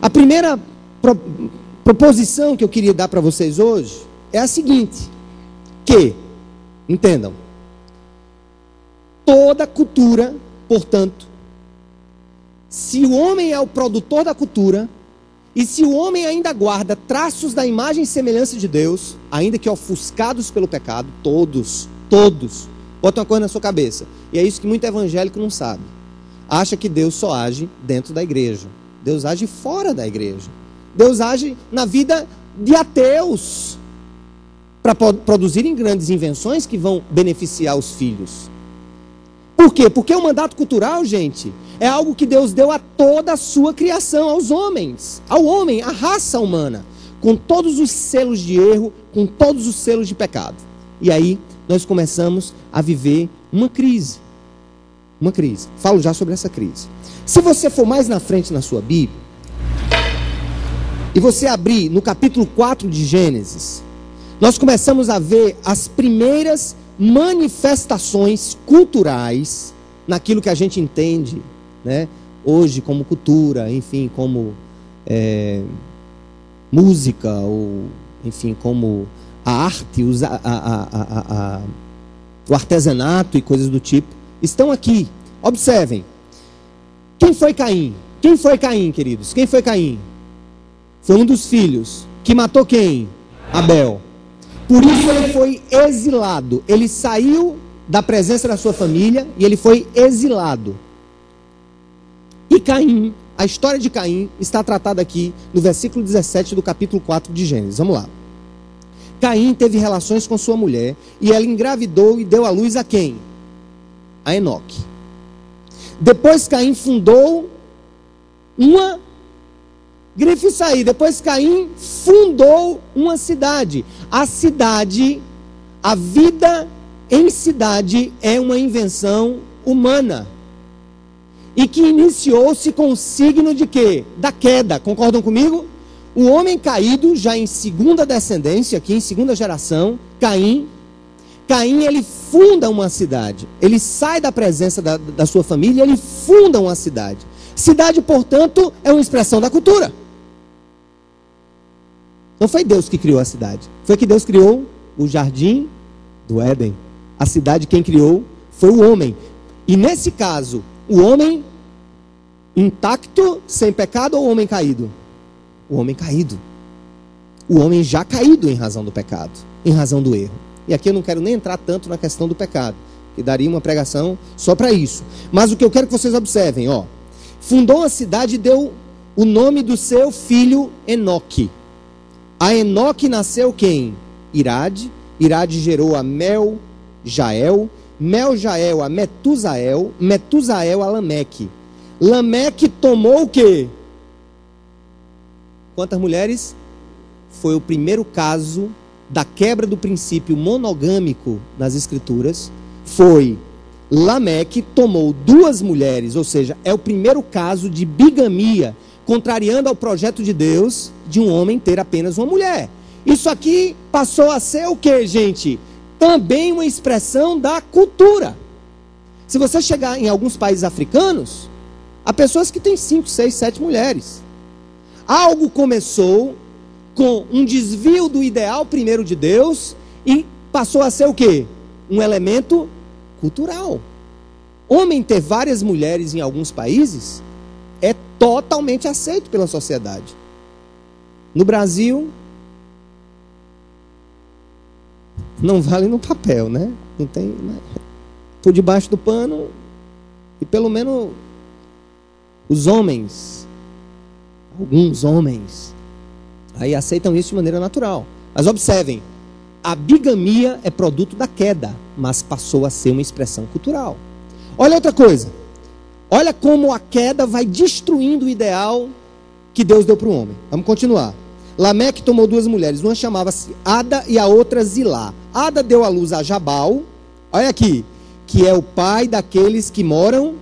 A primeira proposição que eu queria dar para vocês hoje é a seguinte, que, entendam, toda cultura, portanto, se o homem é o produtor da cultura, e se o homem ainda guarda traços da imagem e semelhança de Deus, ainda que ofuscados pelo pecado, todos, bota uma coisa na sua cabeça, e é isso que muito evangélico não sabe, acha que Deus só age dentro da igreja, Deus age fora da igreja, Deus age na vida de ateus, para produzirem grandes invenções que vão beneficiar os filhos. Por quê? Porque o mandato cultural, gente, é algo que Deus deu a toda a sua criação, aos homens, ao homem, à raça humana, com todos os selos de erro, com todos os selos de pecado. E aí, nós começamos a viver uma crise. Uma crise. Falo já sobre essa crise. Se você for mais na frente na sua Bíblia, e você abrir no capítulo 4 de Gênesis, nós começamos a ver as primeiras manifestações culturais naquilo que a gente entende, né, hoje como cultura, enfim, como música, ou enfim, como a arte, o artesanato e coisas do tipo, estão aqui. Observem. Quem foi Caim? Quem foi Caim, queridos? Quem foi Caim? Foi um dos filhos que matou quem? Abel. Por isso ele foi exilado. Ele saiu da presença da sua família e ele foi exilado. E Caim, a história de Caim está tratada aqui no versículo 17 do capítulo 4 de Gênesis. Vamos lá. Caim teve relações com sua mulher e ela engravidou e deu à luz a quem? A Enoque. Depois Caim fundou uma... Grife isso aí. Depois Caim fundou uma cidade. A cidade, a vida em cidade é uma invenção humana. E que iniciou-se com o signo de quê? Da queda. Concordam comigo? O homem caído, já em segunda descendência, aqui em segunda geração, Caim, ele funda uma cidade. Ele sai da presença da sua família, ele funda uma cidade. Cidade, portanto, é uma expressão da cultura. Não foi Deus que criou a cidade. Foi que Deus criou o jardim do Éden. A cidade quem criou foi o homem. E nesse caso, o homem intacto, sem pecado, ou o homem caído? O homem caído. O homem já caído em razão do pecado, em razão do erro. E aqui eu não quero nem entrar tanto na questão do pecado, que daria uma pregação só para isso. Mas o que eu quero que vocês observem, ó. Fundou a cidade e deu o nome do seu filho Enoque. A Enoque nasceu quem? Irade. Irade gerou a Mel-Jael. Mel-Jael a Metusael. Metusael a Lameque. Lameque tomou o quê? Quantas mulheres? Foi o primeiro caso da quebra do princípio monogâmico nas escrituras. Foi Lameque tomou 2 mulheres, ou seja, é o primeiro caso de bigamia, contrariando ao projeto de Deus de um homem ter apenas uma mulher. Isso aqui passou a ser o que, gente? Também uma expressão da cultura. Se você chegar em alguns países africanos, há pessoas que têm 5, 6, 7 mulheres. Algo começou com um desvio do ideal primeiro de Deus e passou a ser o que? Um elemento cultural. Homem ter várias mulheres em alguns países é totalmente aceito pela sociedade. No Brasil, não vale no papel, né? Não tem, né? Por debaixo do pano, e pelo menos os homens, alguns homens, aí aceitam isso de maneira natural. Mas observem, a bigamia é produto da queda, mas passou a ser uma expressão cultural. Olha outra coisa. Olha como a queda vai destruindo o ideal que Deus deu para o homem. Vamos continuar. Lameque tomou 2 mulheres. Uma chamava-se Ada e a outra Zilá. Ada deu à luz a Jabal. Olha aqui. Que é o pai daqueles que moram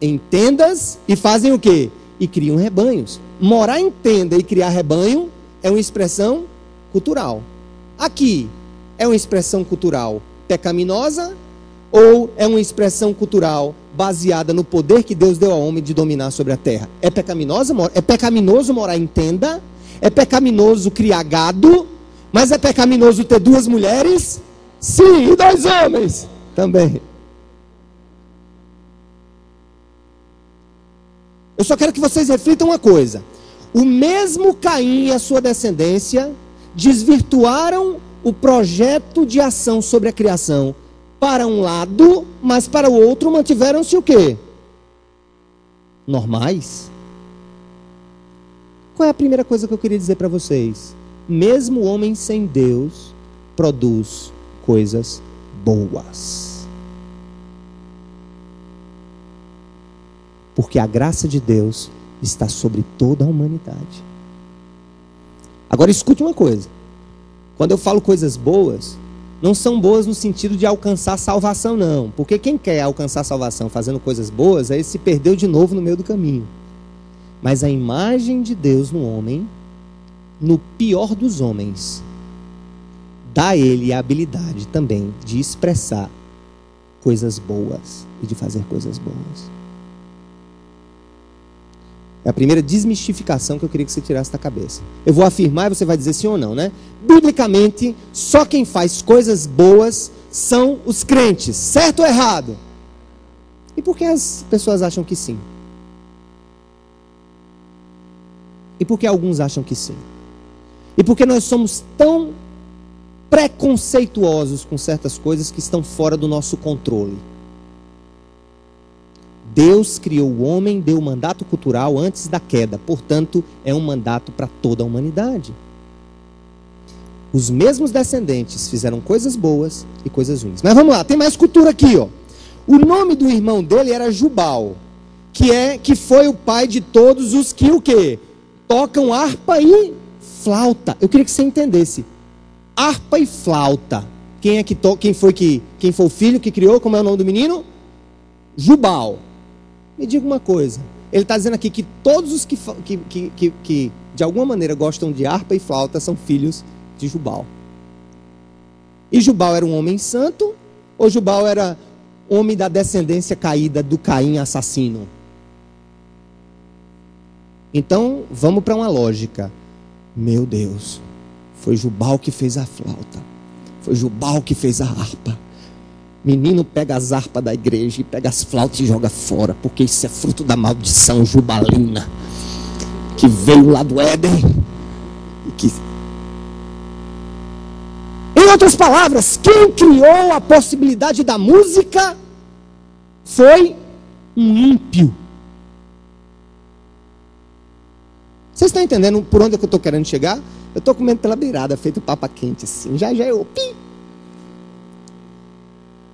em tendas e fazem o quê? E criam rebanhos. Morar em tenda e criar rebanho é uma expressão cultural. Aqui é uma expressão cultural pecaminosa ou é uma expressão cultural baseada no poder que Deus deu ao homem de dominar sobre a terra? É pecaminoso morar em tenda? É pecaminoso criar gado? Mas é pecaminoso ter 2 mulheres? Sim, e 2 homens também. Eu só quero que vocês reflitam uma coisa. O mesmo Caim e a sua descendência desvirtuaram o projeto de ação sobre a criação para um lado, mas para o outro mantiveram-se o quê? Normais. Qual é a primeira coisa que eu queria dizer para vocês? Mesmo o homem sem Deus produz coisas boas. Porque a graça de Deus está sobre toda a humanidade. Agora escute uma coisa. Quando eu falo coisas boas, não são boas no sentido de alcançar salvação, não. Porque quem quer alcançar salvação fazendo coisas boas, aí se perdeu de novo no meio do caminho. Mas a imagem de Deus no homem, no pior dos homens, dá a ele a habilidade também de expressar coisas boas e de fazer coisas boas. É a primeira desmistificação que eu queria que você tirasse da cabeça. Eu vou afirmar e você vai dizer sim ou não, né? Biblicamente, só quem faz coisas boas são os crentes. Certo ou errado? E por que as pessoas acham que sim? E por que alguns acham que sim? E por que nós somos tão preconceituosos com certas coisas que estão fora do nosso controle? Deus criou o homem, deu o mandato cultural antes da queda. Portanto, é um mandato para toda a humanidade. Os mesmos descendentes fizeram coisas boas e coisas ruins. Mas vamos lá, tem mais cultura aqui, ó. O nome do irmão dele era Jubal, que foi o pai de todos os que o quê? Tocam harpa e flauta. Eu queria que você entendesse. Harpa e flauta. Quem foi o filho que criou? Como é o nome do menino? Jubal. Me diga uma coisa. Ele está dizendo aqui que todos os que de alguma maneira gostam de harpa e flauta são filhos de Jubal. E Jubal era um homem santo? Ou Jubal era homem da descendência caída do Caim assassino? Então, vamos para uma lógica. Meu Deus, foi Jubal que fez a flauta. Foi Jubal que fez a harpa. Menino pega as harpas da igreja e pega as flautas e joga fora, porque isso é fruto da maldição jubalina, que veio lá do Éden. Em outras palavras, quem criou a possibilidade da música foi um ímpio. Vocês estão entendendo por onde é que eu estou querendo chegar? Eu estou comendo pela beirada, feito papa quente assim. Já eu...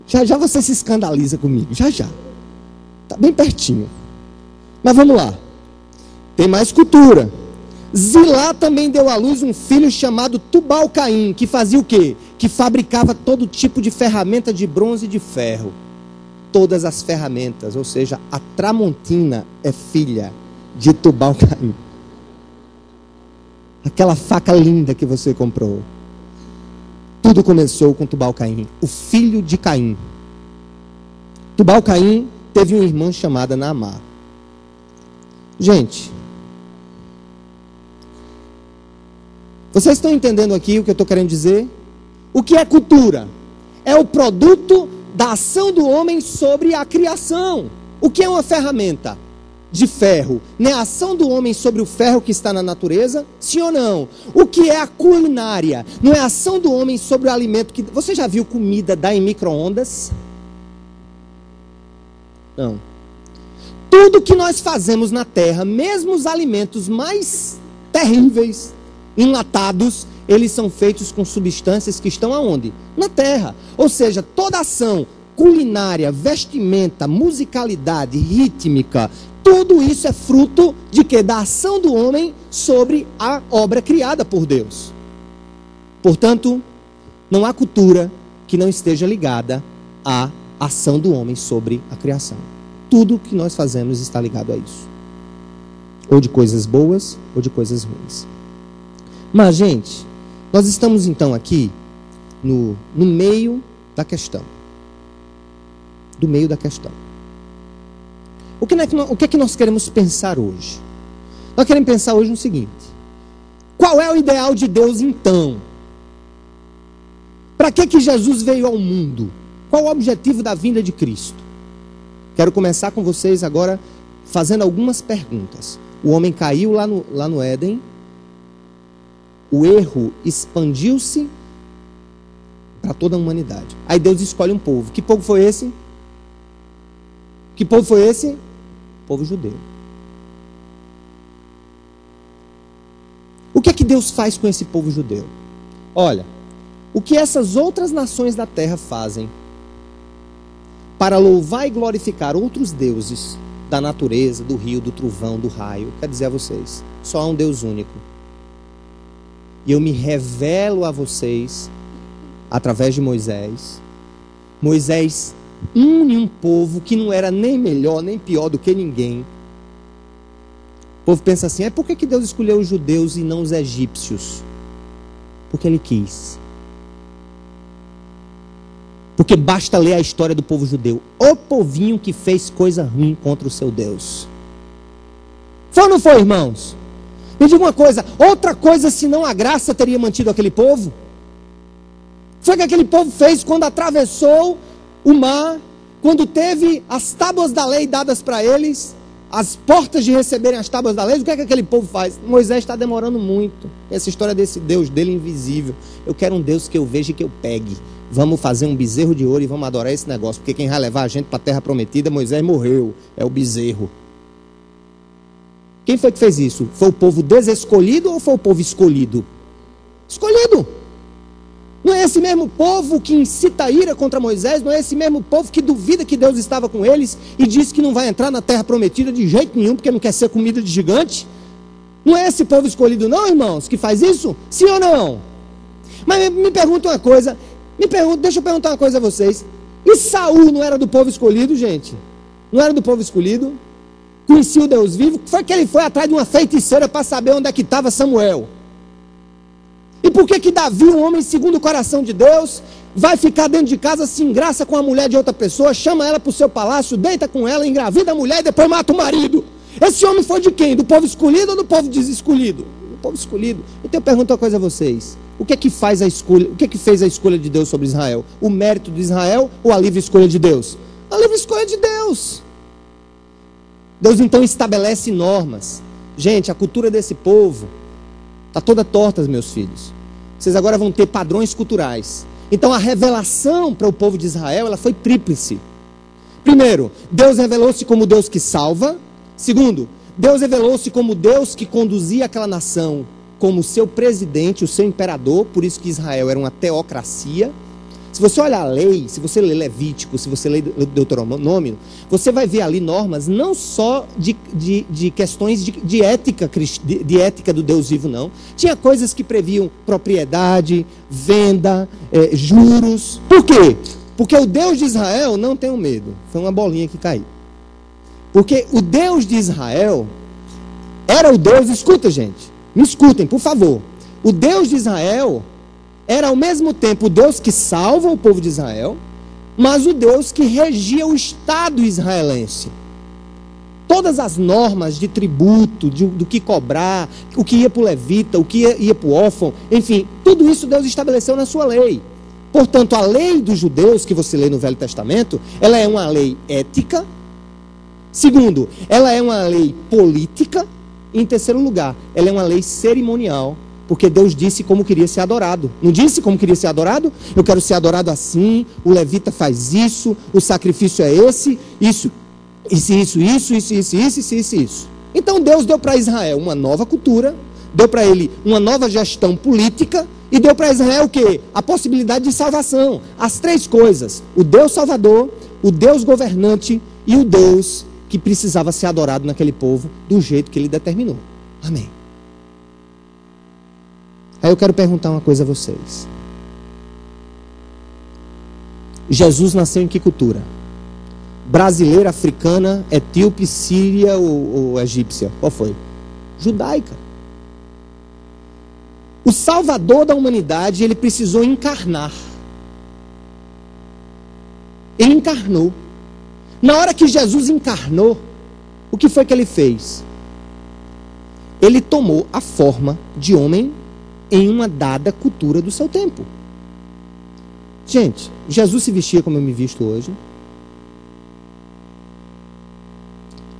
Já você se escandaliza comigo. Já. Está bem pertinho. Mas vamos lá. Tem mais cultura. Zilá também deu à luz um filho chamado Tubal-Caim, que fazia o quê? Que fabricava todo tipo de ferramenta de bronze e de ferro. Todas as ferramentas, ou seja, a Tramontina é filha de Tubal-Caim. Aquela faca linda que você comprou. Tudo começou com Tubal-Caim, o filho de Caim. Tubal-Caim teve uma irmã chamada Naamá. Gente, vocês estão entendendo aqui o que eu estou querendo dizer? O que é cultura? É o produto da ação do homem sobre a criação. O que é uma ferramenta de ferro? Não é a ação do homem sobre o ferro que está na natureza? Sim ou não? O que é a culinária? Não é a ação do homem sobre o alimento que... Você já viu comida dar em micro-ondas? Não. Tudo que nós fazemos na terra, mesmo os alimentos mais terríveis, enlatados, eles são feitos com substâncias que estão aonde? Na terra. Ou seja, toda ação culinária, vestimenta, musicalidade, rítmica, tudo isso é fruto de quê? Da ação do homem sobre a obra criada por Deus. Portanto, não há cultura que não esteja ligada à ação do homem sobre a criação. Tudo que nós fazemos está ligado a isso. Ou de coisas boas, ou de coisas ruins. Mas, gente, nós estamos então aqui no meio da questão. do meio da questão. O que é que nós queremos pensar hoje? Nós queremos pensar hoje no seguinte: qual é o ideal de Deus então? Para que Jesus veio ao mundo? Qual o objetivo da vinda de Cristo? Quero começar com vocês agora fazendo algumas perguntas. O homem caiu lá no Éden, o erro expandiu-se para toda a humanidade. Aí Deus escolhe um povo. Que povo foi esse? Que povo foi esse? O povo judeu. O que é que Deus faz com esse povo judeu? Olha, o que essas outras nações da terra fazem para louvar e glorificar outros deuses da natureza, do rio, do trovão, do raio, quer dizer a vocês, só há um Deus único. E eu me revelo a vocês através de Moisés. Moisés une um povo que não era nem melhor, nem pior do que ninguém. O povo pensa assim: por que Deus escolheu os judeus e não os egípcios? Porque Ele quis. Porque basta ler a história do povo judeu. O povinho que fez coisa ruim contra o seu Deus. Foi ou não foi, irmãos? Me diga uma coisa: outra coisa senão a graça teria mantido aquele povo? Foi o que aquele povo fez quando atravessou o mar, quando teve as tábuas da lei dadas para eles, as portas de receberem as tábuas da lei. O que é que aquele povo faz? Moisés está demorando muito. Essa história desse Deus dele invisível. Eu quero um Deus que eu veja e que eu pegue. Vamos fazer um bezerro de ouro e vamos adorar esse negócio, porque quem vai levar a gente para a terra prometida, Moisés morreu, é o bezerro. Quem foi que fez isso? Foi o povo desescolhido ou foi o povo escolhido? Escolhido. Não é esse mesmo povo que incita a ira contra Moisés? Não é esse mesmo povo que duvida que Deus estava com eles e diz que não vai entrar na terra prometida de jeito nenhum, porque não quer ser comida de gigante? Não é esse povo escolhido não, irmãos, que faz isso? Sim ou não? Mas me pergunta uma coisa, deixa eu perguntar uma coisa a vocês. E Saul não era do povo escolhido, gente? Não era do povo escolhido? Conhecia o Deus vivo? Foi que ele foi atrás de uma feiticeira para saber onde é que estava Samuel. E por que Davi, um homem segundo o coração de Deus, vai ficar dentro de casa, se engraça com a mulher de outra pessoa, chama ela para o seu palácio, deita com ela, engravida a mulher e depois mata o marido? Esse homem foi de quem? Do povo escolhido ou do povo desescolhido? Do povo escolhido. Então eu pergunto uma coisa a vocês: o que é que faz a escolha? O que é que fez a escolha de Deus sobre Israel? O mérito de Israel ou a livre escolha de Deus? A livre escolha de Deus. Deus então estabelece normas. Gente, a cultura desse povo está toda torta, meus filhos. Vocês agora vão ter padrões culturais. Então a revelação para o povo de Israel, ela foi tríplice. Primeiro, Deus revelou-se como Deus que salva. Segundo, Deus revelou-se como Deus que conduzia aquela nação como seu presidente, o seu imperador. Por isso que Israel era uma teocracia. Se você olhar a lei, se você ler Levítico, se você ler Deuteronômio, você vai ver ali normas não só de questões de ética do Deus vivo, não. Tinha coisas que previam propriedade, venda, juros. Por quê? Porque o Deus de Israel não tem medo. Foi uma bolinha que caiu. Porque o Deus de Israel era o Deus, escuta gente, me escutem por favor. O Deus de Israel era ao mesmo tempo o Deus que salva o povo de Israel, mas o Deus que regia o Estado israelense. Todas as normas de tributo, do que cobrar, o que ia para o levita, o que ia para o órfão, enfim, tudo isso Deus estabeleceu na sua lei. Portanto, a lei dos judeus que você lê no Velho Testamento, ela é uma lei ética. Segundo, ela é uma lei política. E em terceiro lugar, ela é uma lei cerimonial. Porque Deus disse como queria ser adorado. Não disse como queria ser adorado? Eu quero ser adorado assim, o levita faz isso, o sacrifício é esse, isso. Então Deus deu para Israel uma nova cultura, deu para ele uma nova gestão política e deu para Israel o quê? A possibilidade de salvação. As três coisas: o Deus salvador, o Deus governante e o Deus que precisava ser adorado naquele povo do jeito que ele determinou. Amém. Aí eu quero perguntar uma coisa a vocês. Jesus nasceu em que cultura? Brasileira, africana, etíope, síria ou egípcia? Qual foi? Judaica. O Salvador da humanidade, ele precisou encarnar. Ele encarnou. Na hora que Jesus encarnou, o que foi que ele fez? Ele tomou a forma de homem em uma dada cultura do seu tempo. Gente, Jesus se vestia como eu me visto hoje.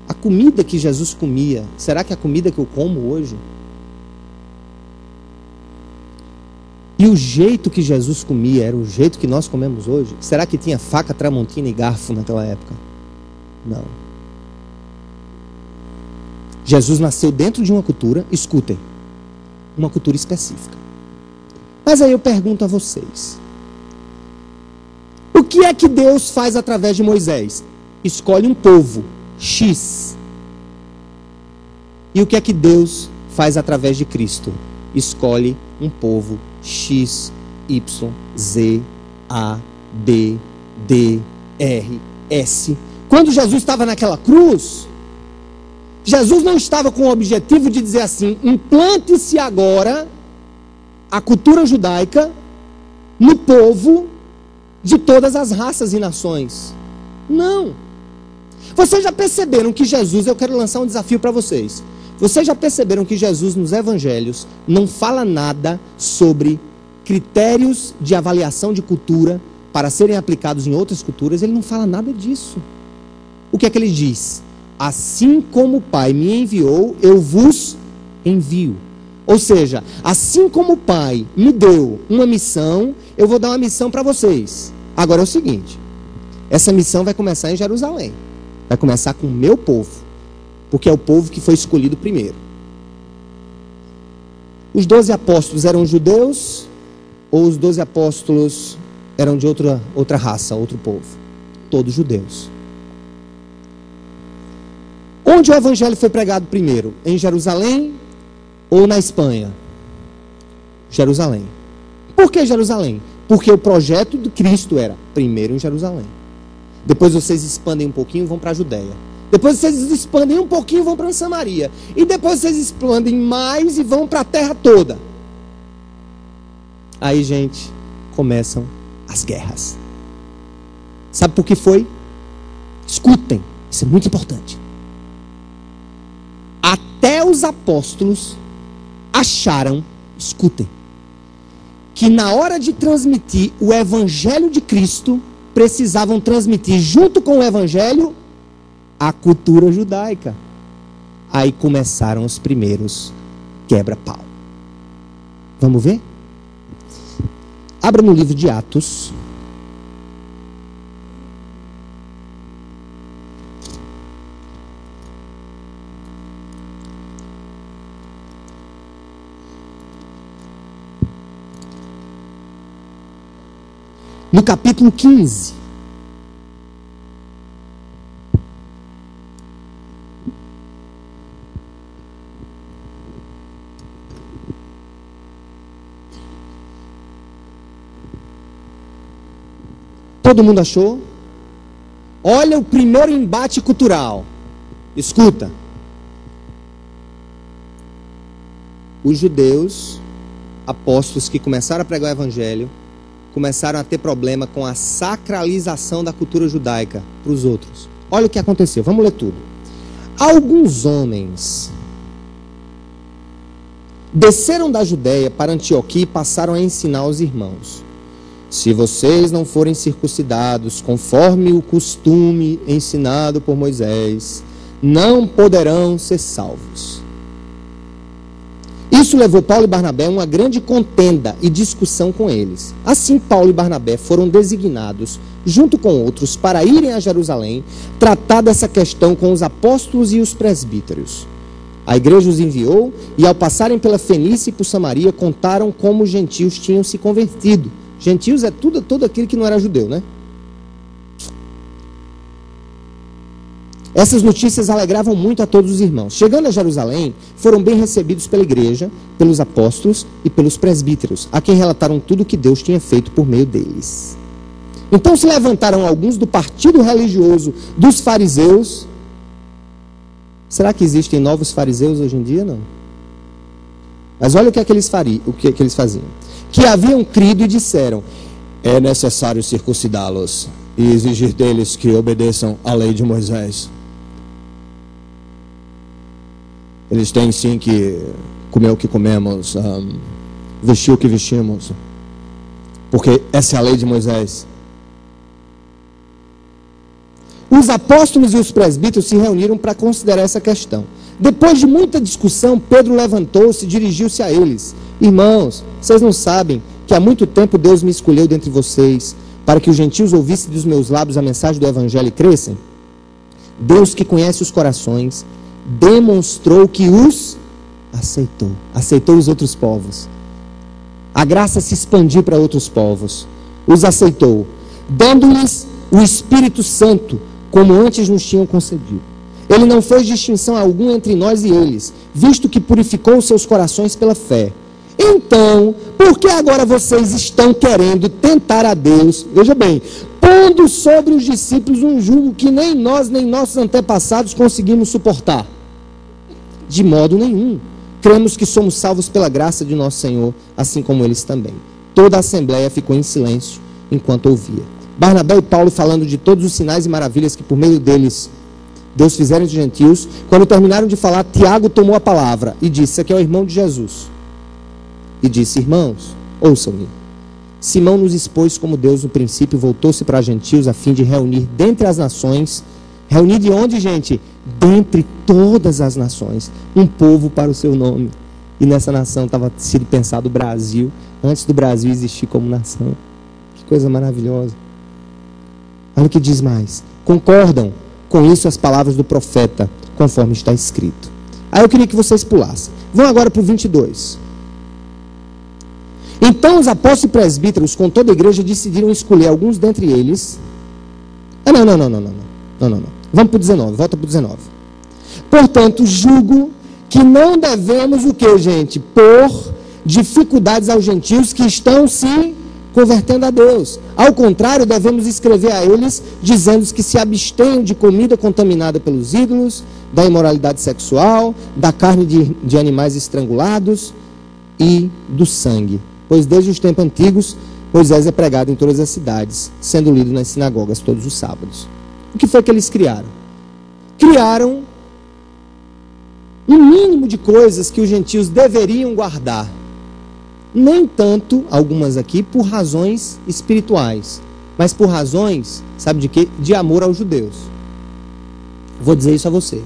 A comida que Jesus comia, será que é a comida que eu como hoje? E o jeito que Jesus comia era o jeito que nós comemos hoje? Será que tinha faca, tramontina e garfo naquela época? Não. Jesus nasceu dentro de uma cultura, escutem, uma cultura específica. Mas aí eu pergunto a vocês, o que é que Deus faz através de Moisés? Escolhe um povo, X. E o que é que Deus faz através de Cristo? Escolhe um povo, X, Y, Z, A, B, D, R, S. Quando Jesus estava naquela cruz, Jesus não estava com o objetivo de dizer assim, implante-se agora a cultura judaica no povo de todas as raças e nações. Não. Vocês já perceberam que Jesus, eu quero lançar um desafio para vocês. Vocês já perceberam que Jesus nos evangelhos não fala nada sobre critérios de avaliação de cultura para serem aplicados em outras culturas? Ele não fala nada disso. O que é que ele diz? Assim como o Pai me enviou, eu vos envio. Ou seja, assim como o Pai me deu uma missão, eu vou dar uma missão para vocês. Agora é o seguinte, essa missão vai começar em Jerusalém. Vai começar com o meu povo, porque é o povo que foi escolhido primeiro. Os 12 apóstolos eram judeus, ou os 12 apóstolos eram de outra raça, outro povo? Todos judeus. Onde o evangelho foi pregado primeiro? Em Jerusalém ou na Espanha? Jerusalém. Por que Jerusalém? Porque o projeto de Cristo era primeiro em Jerusalém. Depois vocês expandem um pouquinho e vão para a Judéia. Depois vocês expandem um pouquinho e vão para Samaria. E depois vocês expandem mais e vão para a terra toda. Aí, gente, começam as guerras. Sabe por que foi? Escutem, isso é muito importante. Até os apóstolos acharam, escutem, que na hora de transmitir o evangelho de Cristo, precisavam transmitir junto com o evangelho a cultura judaica. Aí começaram os primeiros quebra-pau. Vamos ver? Abra no livro de Atos. No capítulo 15. Todo mundo achou? Olha o primeiro embate cultural. Escuta. Os judeus, apóstolos que começaram a pregar o evangelho, começaram a ter problema com a sacralização da cultura judaica para os outros. Olha o que aconteceu, vamos ler tudo. Alguns homens desceram da Judéia para Antioquia e passaram a ensinar aos irmãos: se vocês não forem circuncidados conforme o costume ensinado por Moisés, não poderão ser salvos. Isso levou Paulo e Barnabé a uma grande contenda e discussão com eles. Assim, Paulo e Barnabé foram designados, junto com outros, para irem a Jerusalém, tratar dessa questão com os apóstolos e os presbíteros. A igreja os enviou, e ao passarem pela Fenícia e por Samaria, contaram como os gentios tinham se convertido. Gentios é todo aquele que não era judeu, né? Essas notícias alegravam muito a todos os irmãos. Chegando a Jerusalém, foram bem recebidos pela igreja, pelos apóstolos e pelos presbíteros, a quem relataram tudo o que Deus tinha feito por meio deles. Então se levantaram alguns do partido religioso dos fariseus. Será que existem novos fariseus hoje em dia? Não. Mas olha o que é que eles faziam. Que haviam crido e disseram: é necessário circuncidá-los e exigir deles que obedeçam à lei de Moisés. Eles têm sim que comer o que comemos, vestir o que vestimos, porque essa é a lei de Moisés. Os apóstolos e os presbíteros se reuniram para considerar essa questão. Depois de muita discussão, Pedro levantou-se e dirigiu-se a eles: irmãos, vocês não sabem que há muito tempo Deus me escolheu dentre vocês para que os gentios ouvissem dos meus lábios a mensagem do evangelho e crescem? Deus, que conhece os corações, demonstrou que os aceitou os outros povos. A graça se expandiu para outros povos, os aceitou, dando-lhes o Espírito Santo, como antes nos tinham concedido. Ele não fez distinção alguma entre nós e eles, visto que purificou os seus corações pela fé. Então, por que agora vocês estão querendo tentar a Deus, veja bem, pondo sobre os discípulos um jugo que nem nós nem nossos antepassados conseguimos suportar? De modo nenhum. Cremos que somos salvos pela graça de nosso Senhor, assim como eles também. Toda a assembleia ficou em silêncio enquanto ouvia. Barnabé e Paulo falando de todos os sinais e maravilhas que por meio deles Deus fizeram de gentios. Quando terminaram de falar, Tiago tomou a palavra e disse: esse aqui é o irmão de Jesus. E disse: irmãos, ouçam-me. Simão nos expôs como Deus no princípio voltou-se para gentios a fim de reunir dentre as nações. Reunir de onde, gente? Dentre todas as nações, um povo para o seu nome. E nessa nação estava sido pensado o Brasil, antes do Brasil existir como nação. Que coisa maravilhosa. Olha o que diz mais: concordam com isso as palavras do profeta, conforme está escrito. Aí eu queria que vocês pulassem. Vão agora para o 22. Então os apóstolos e presbíteros, com toda a igreja, decidiram escolher alguns dentre eles. Não. Vamos para o 19, volta para o 19. Portanto, julgo que não devemos o que, gente? Pôr dificuldades aos gentios que estão se convertendo a Deus. Ao contrário, devemos escrever a eles, dizendo que se abstenham de comida contaminada pelos ídolos, da imoralidade sexual, da carne de animais estrangulados e do sangue. Pois desde os tempos antigos, Moisés é pregado em todas as cidades, sendo lido nas sinagogas todos os sábados. O que foi que eles criaram? Criaram um mínimo de coisas que os gentios deveriam guardar. Nem tanto, algumas aqui, por razões espirituais, mas por razões, sabe de quê? De amor aos judeus. Vou dizer isso a você.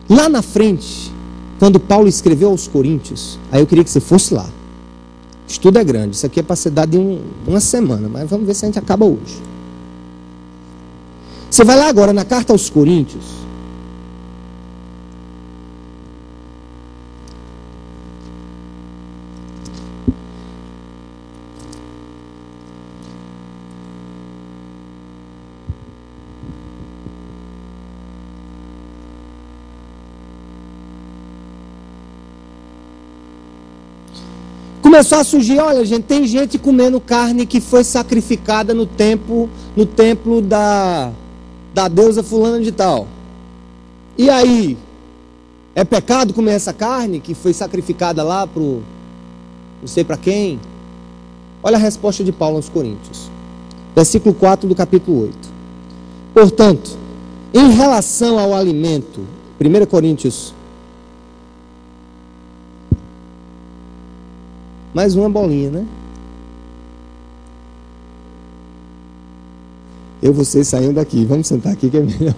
Lá na frente, quando Paulo escreveu aos Coríntios, aí eu queria que você fosse lá. O estudo é grande, isso aqui é para ser dado em uma semana, mas vamos ver se a gente acaba hoje. Você vai lá agora na carta aos Coríntios. Começou a surgir, olha gente, tem gente comendo carne que foi sacrificada no templo da deusa fulana de tal. E aí, é pecado comer essa carne que foi sacrificada lá pro não sei para quem? Olha a resposta de Paulo aos Coríntios. Versículo 4 do capítulo 8. Portanto, em relação ao alimento, 1 Coríntios, mais uma bolinha, né? Eu e vocês saindo daqui. Vamos sentar aqui que é melhor.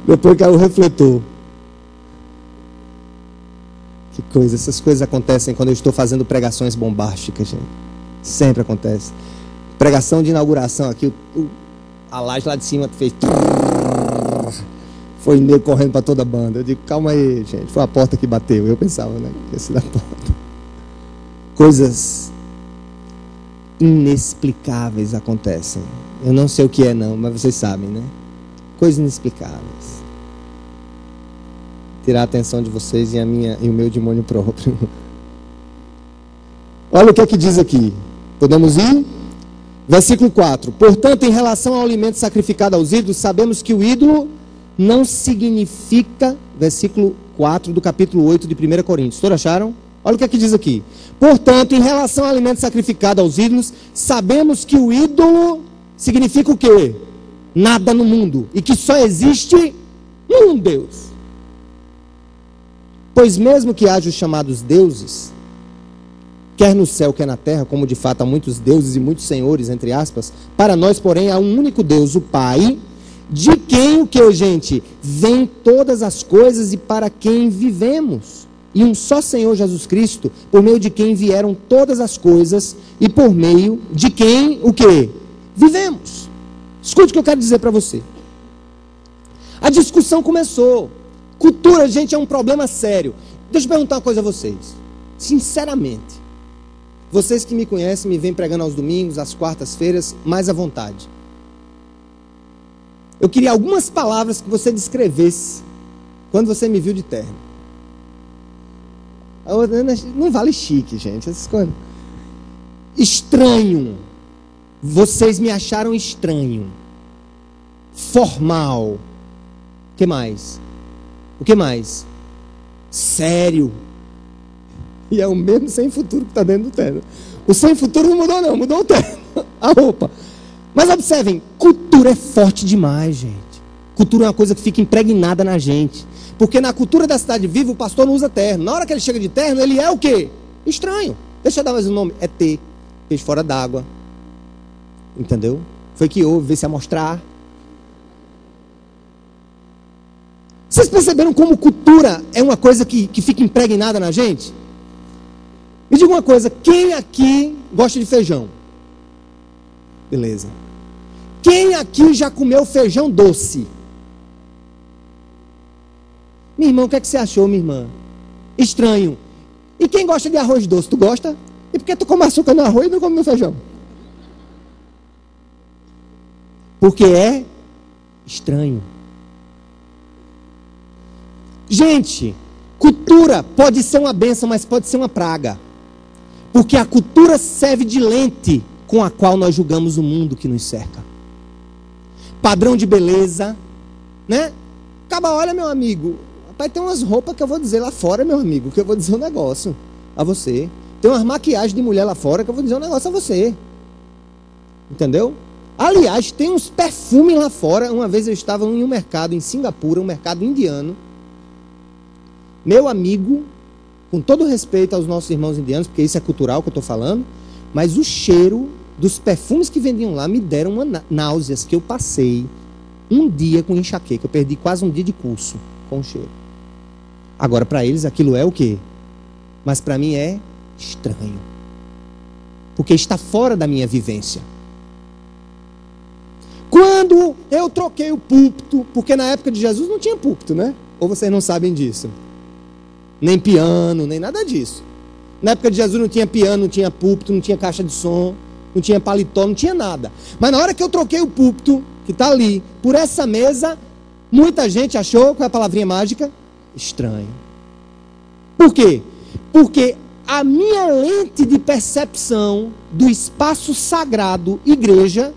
Depois caiu o refletor. Que coisa. Essas coisas acontecem quando eu estou fazendo pregações bombásticas, gente. Sempre acontece. Pregação de inauguração aqui. A laje lá de cima fez... Foi nego correndo para toda a banda. Eu digo, calma aí, gente. Foi a porta que bateu. Eu pensava, né? Que ia ser da porta. Coisas inexplicáveis acontecem. Eu não sei o que é não, mas vocês sabem, né? Coisas inexplicáveis. Tirar a atenção de vocês e o meu demônio próprio. Olha o que é que diz aqui. Podemos ir? Versículo 4. Portanto, em relação ao alimento sacrificado aos ídolos, sabemos que o ídolo não significa... Versículo 4 do capítulo 8 de 1 Coríntios. Todos acharam? Olha o que é que diz aqui. Portanto, em relação ao alimento sacrificado aos ídolos, sabemos que o ídolo significa o quê? Nada no mundo. E que só existe um Deus. Pois mesmo que haja os chamados deuses, quer no céu, quer na terra, como de fato há muitos deuses e muitos senhores, entre aspas, para nós, porém, há um único Deus, o Pai, de quem o que, gente? Vem todas as coisas e para quem vivemos. E um só Senhor Jesus Cristo, por meio de quem vieram todas as coisas e por meio de quem, o que? Vivemos. Escute o que eu quero dizer para você. A discussão começou. Cultura, gente, é um problema sério. Deixa eu perguntar uma coisa a vocês. Sinceramente. Vocês que me conhecem, me vêm pregando aos domingos, às quartas-feiras, mais à vontade. Eu queria algumas palavras que você descrevesse quando você me viu de terno. Não vale chique, gente. Essas coisas. Estranho. Vocês me acharam estranho. Formal. O que mais? O que mais? Sério. E é o mesmo sem futuro que está dentro do terno. O sem futuro não mudou não, mudou o terno, a roupa. Mas observem, cultura é forte demais, gente. Cultura é uma coisa que fica impregnada na gente. Porque na cultura da cidade viva, o pastor não usa terno. Na hora que ele chega de terno, ele é o quê? Estranho. Deixa eu dar mais um nome. É ET, peixe fora d'água. Entendeu? Foi que houve, veio se amostrar. Vocês perceberam como cultura é uma coisa que fica impregnada na gente? Me diga uma coisa, quem aqui gosta de feijão? Beleza. Quem aqui já comeu feijão doce? Minha irmã, o que é que você achou, minha irmã? Estranho. E quem gosta de arroz doce? Tu gosta? E por que tu come açúcar no arroz e não come no feijão? Porque é estranho. Gente, cultura pode ser uma bênção, mas pode ser uma praga. Porque a cultura serve de lente com a qual nós julgamos o mundo que nos cerca. Padrão de beleza, né? Acaba, olha, meu amigo, rapaz, tem umas roupas que eu vou dizer lá fora, meu amigo, que eu vou dizer um negócio a você. Tem umas maquiagens de mulher lá fora que eu vou dizer um negócio a você. Entendeu? Aliás, tem uns perfumes lá fora. Uma vez eu estava em um mercado em Singapura, um mercado indiano. Meu amigo, com todo respeito aos nossos irmãos indianos, porque isso é cultural que eu estou falando, mas o cheiro dos perfumes que vendiam lá me deram uma náuseas que eu passei um dia com enxaqueca. Eu perdi quase um dia de curso com o cheiro. Agora, para eles, aquilo é o quê? Mas para mim é estranho. Porque está fora da minha vivência. Quando eu troquei o púlpito, porque na época de Jesus não tinha púlpito, né? Ou vocês não sabem disso? Nem piano, nem nada disso. Na época de Jesus não tinha piano, não tinha púlpito, não tinha caixa de som, não tinha paletó, não tinha nada. Mas na hora que eu troquei o púlpito, que está ali, por essa mesa, muita gente achou, qual é a palavrinha mágica? Estranho. Por quê? Porque a minha lente de percepção do espaço sagrado, igreja,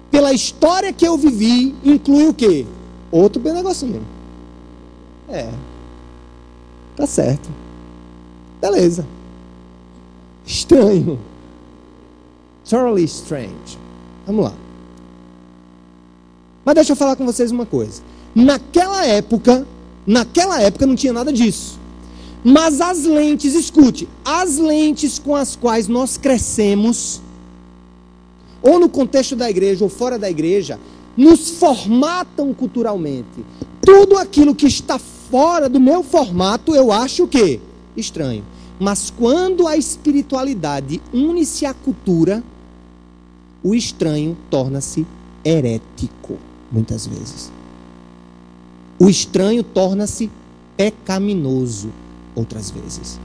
pela história que eu vivi, inclui o quê? Outro bem negocinho. Tá certo. Beleza. Estranho. Totally strange. Vamos lá. Mas deixa eu falar com vocês uma coisa. Naquela época não tinha nada disso. Mas as lentes, escute, as lentes com as quais nós crescemos, ou no contexto da igreja ou fora da igreja, nos formatam culturalmente. Tudo aquilo que está fora do meu formato, eu acho o quê? Estranho. Mas quando a espiritualidade une-se à cultura, o estranho torna-se herético, muitas vezes. O estranho torna-se pecaminoso, outras vezes.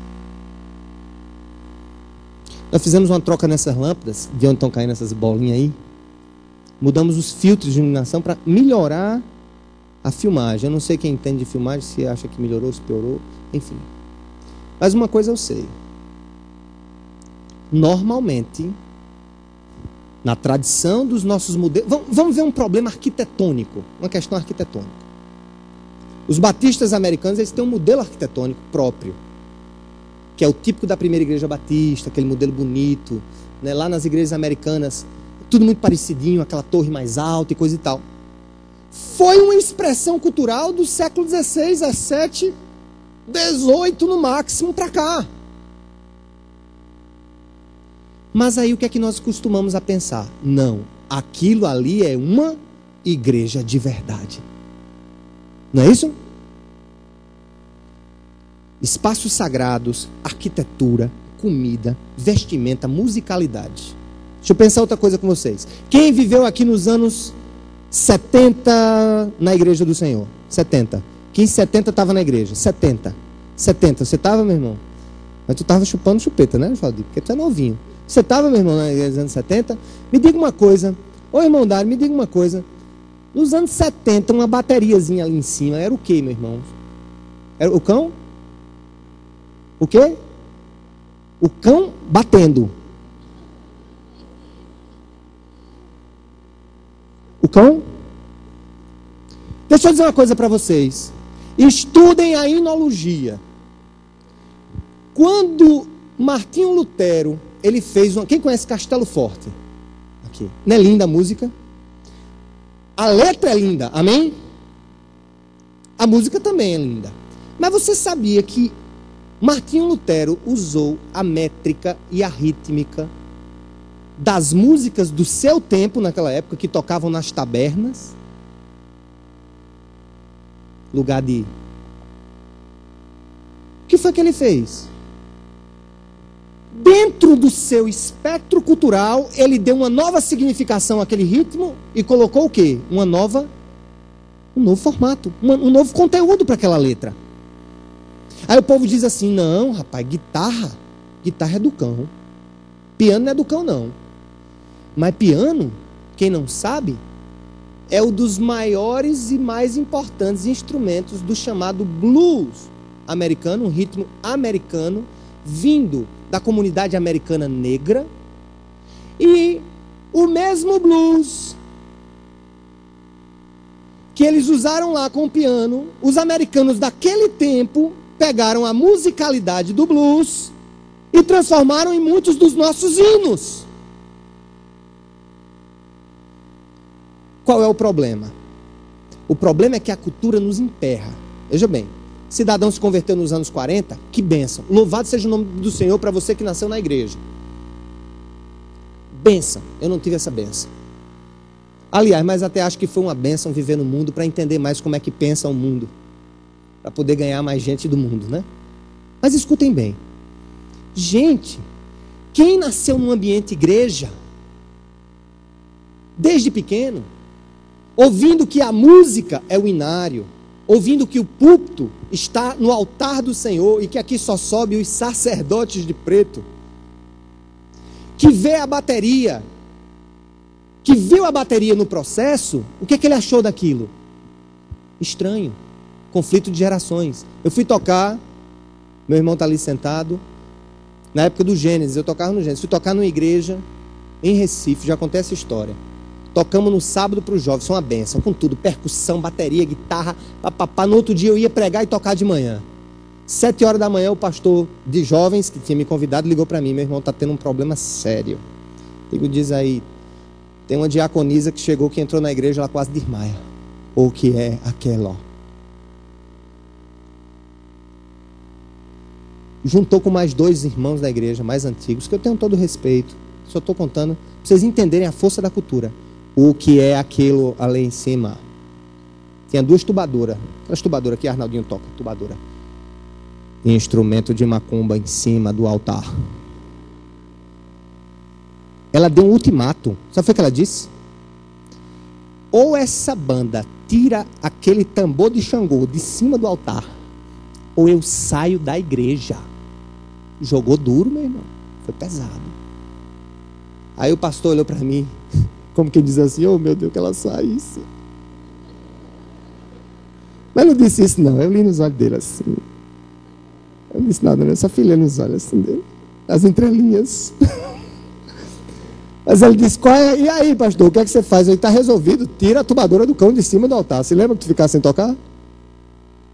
Nós fizemos uma troca nessas lâmpadas, de onde estão caindo essas bolinhas aí. Mudamos os filtros de iluminação para melhorar a filmagem. Eu não sei quem entende de filmagem, se acha que melhorou, se piorou, enfim. Mas uma coisa eu sei. Normalmente, na tradição dos nossos modelos... Vamos ver um problema arquitetônico, uma questão arquitetônica. Os batistas americanos, eles têm um modelo arquitetônico próprio, que é o típico da primeira igreja batista, aquele modelo bonito, né? Lá nas igrejas americanas, tudo muito parecidinho, aquela torre mais alta e coisa e tal. Foi uma expressão cultural do século XVI, XVII, XVIII no máximo para cá. Mas aí o que é que nós costumamos a pensar? Não, aquilo ali é uma igreja de verdade. Não é isso? Espaços sagrados, arquitetura, comida, vestimenta, musicalidade. Deixa eu pensar outra coisa com vocês. Quem viveu aqui nos anos 70 na igreja do Senhor? 70. Quem 70 estava na igreja? 70. 70. Você estava, meu irmão? Mas tu estava chupando chupeta, né, Valdir? Porque tu é novinho. Você estava, meu irmão, nos anos 70? Me diga uma coisa. Ô, irmão Dário, me diga uma coisa. Nos anos 70, uma bateriazinha ali em cima, era o quê, meu irmão? Era o cão? O quê? O cão batendo. O cão? Deixa eu dizer uma coisa para vocês. Estudem a inologia. Quando Martinho Lutero, ele fez uma... Quem conhece Castelo Forte? Aqui. Não é linda a música? A letra é linda, amém? A música também é linda. Mas você sabia que Martinho Lutero usou a métrica e a rítmica das músicas do seu tempo, naquela época, que tocavam nas tabernas? Lugar de... O que foi que ele fez? Dentro do seu espectro cultural, ele deu uma nova significação àquele ritmo e colocou o quê? Um novo formato, um novo conteúdo para aquela letra. Aí o povo diz assim, não, rapaz, guitarra é do cão. Piano não é do cão, não. Mas piano, quem não sabe, é um dos maiores e mais importantes instrumentos do chamado blues americano, um ritmo americano, vindo da comunidade americana negra. E o mesmo blues que eles usaram lá com o piano, os americanos daquele tempo pegaram a musicalidade do blues e transformaram em muitos dos nossos hinos. Qual é o problema? O problema é que a cultura nos emperra. Veja bem, cidadão se converteu nos anos 40, que bênção. Louvado seja o nome do Senhor para você que nasceu na igreja. Bênção, eu não tive essa bênção. Aliás, mas até acho que foi uma bênção viver no mundo para entender mais como é que pensa o mundo. Para poder ganhar mais gente do mundo, né? Mas escutem bem. Gente, quem nasceu num ambiente igreja, desde pequeno, ouvindo que a música é o inário, ouvindo que o púlpito está no altar do Senhor e que aqui só sobe os sacerdotes de preto, que vê a bateria, que viu a bateria no processo, o que ele achou daquilo? Estranho. Conflito de gerações. Eu fui tocar, meu irmão está ali sentado, na época do Gênesis, eu tocava no Gênesis, fui tocar numa igreja em Recife, já contei essa história. Tocamos no sábado para os jovens, foi uma bênção, com tudo, percussão, bateria, guitarra, papapá. No outro dia eu ia pregar e tocar de manhã. 7 horas da manhã, o pastor de jovens, que tinha me convidado, ligou para mim, meu irmão está tendo um problema sério. Digo, diz aí, tem uma diaconisa que chegou, que entrou na igreja, ela quase desmaia. Ou que é aquela, ó. Juntou com mais 2 irmãos da igreja, mais antigos, que eu tenho todo o respeito. Só estou contando, para vocês entenderem a força da cultura. O que é aquilo ali em cima? Tinha 2 tubadoras. Aquelas tubadoras que Arnaldinho toca, tubadora. Instrumento de macumba em cima do altar. Ela deu um ultimato. Sabe o que ela disse? Ou essa banda tira aquele tambor de Xangô de cima do altar, ou eu saio da igreja. Jogou duro, meu irmão. Foi pesado. Aí o pastor olhou para mim, como quem diz assim, oh meu Deus, que ela saísse. Mas não disse isso não, eu li nos olhos dele assim. Eu não disse nada, eu só filhei nos olhos assim dele. As entrelinhas. Mas ele disse, qual é? E aí, pastor, o que é que você faz? Ele está resolvido, tira a tubadora do cão de cima do altar. Você lembra que tu ficar sem tocar?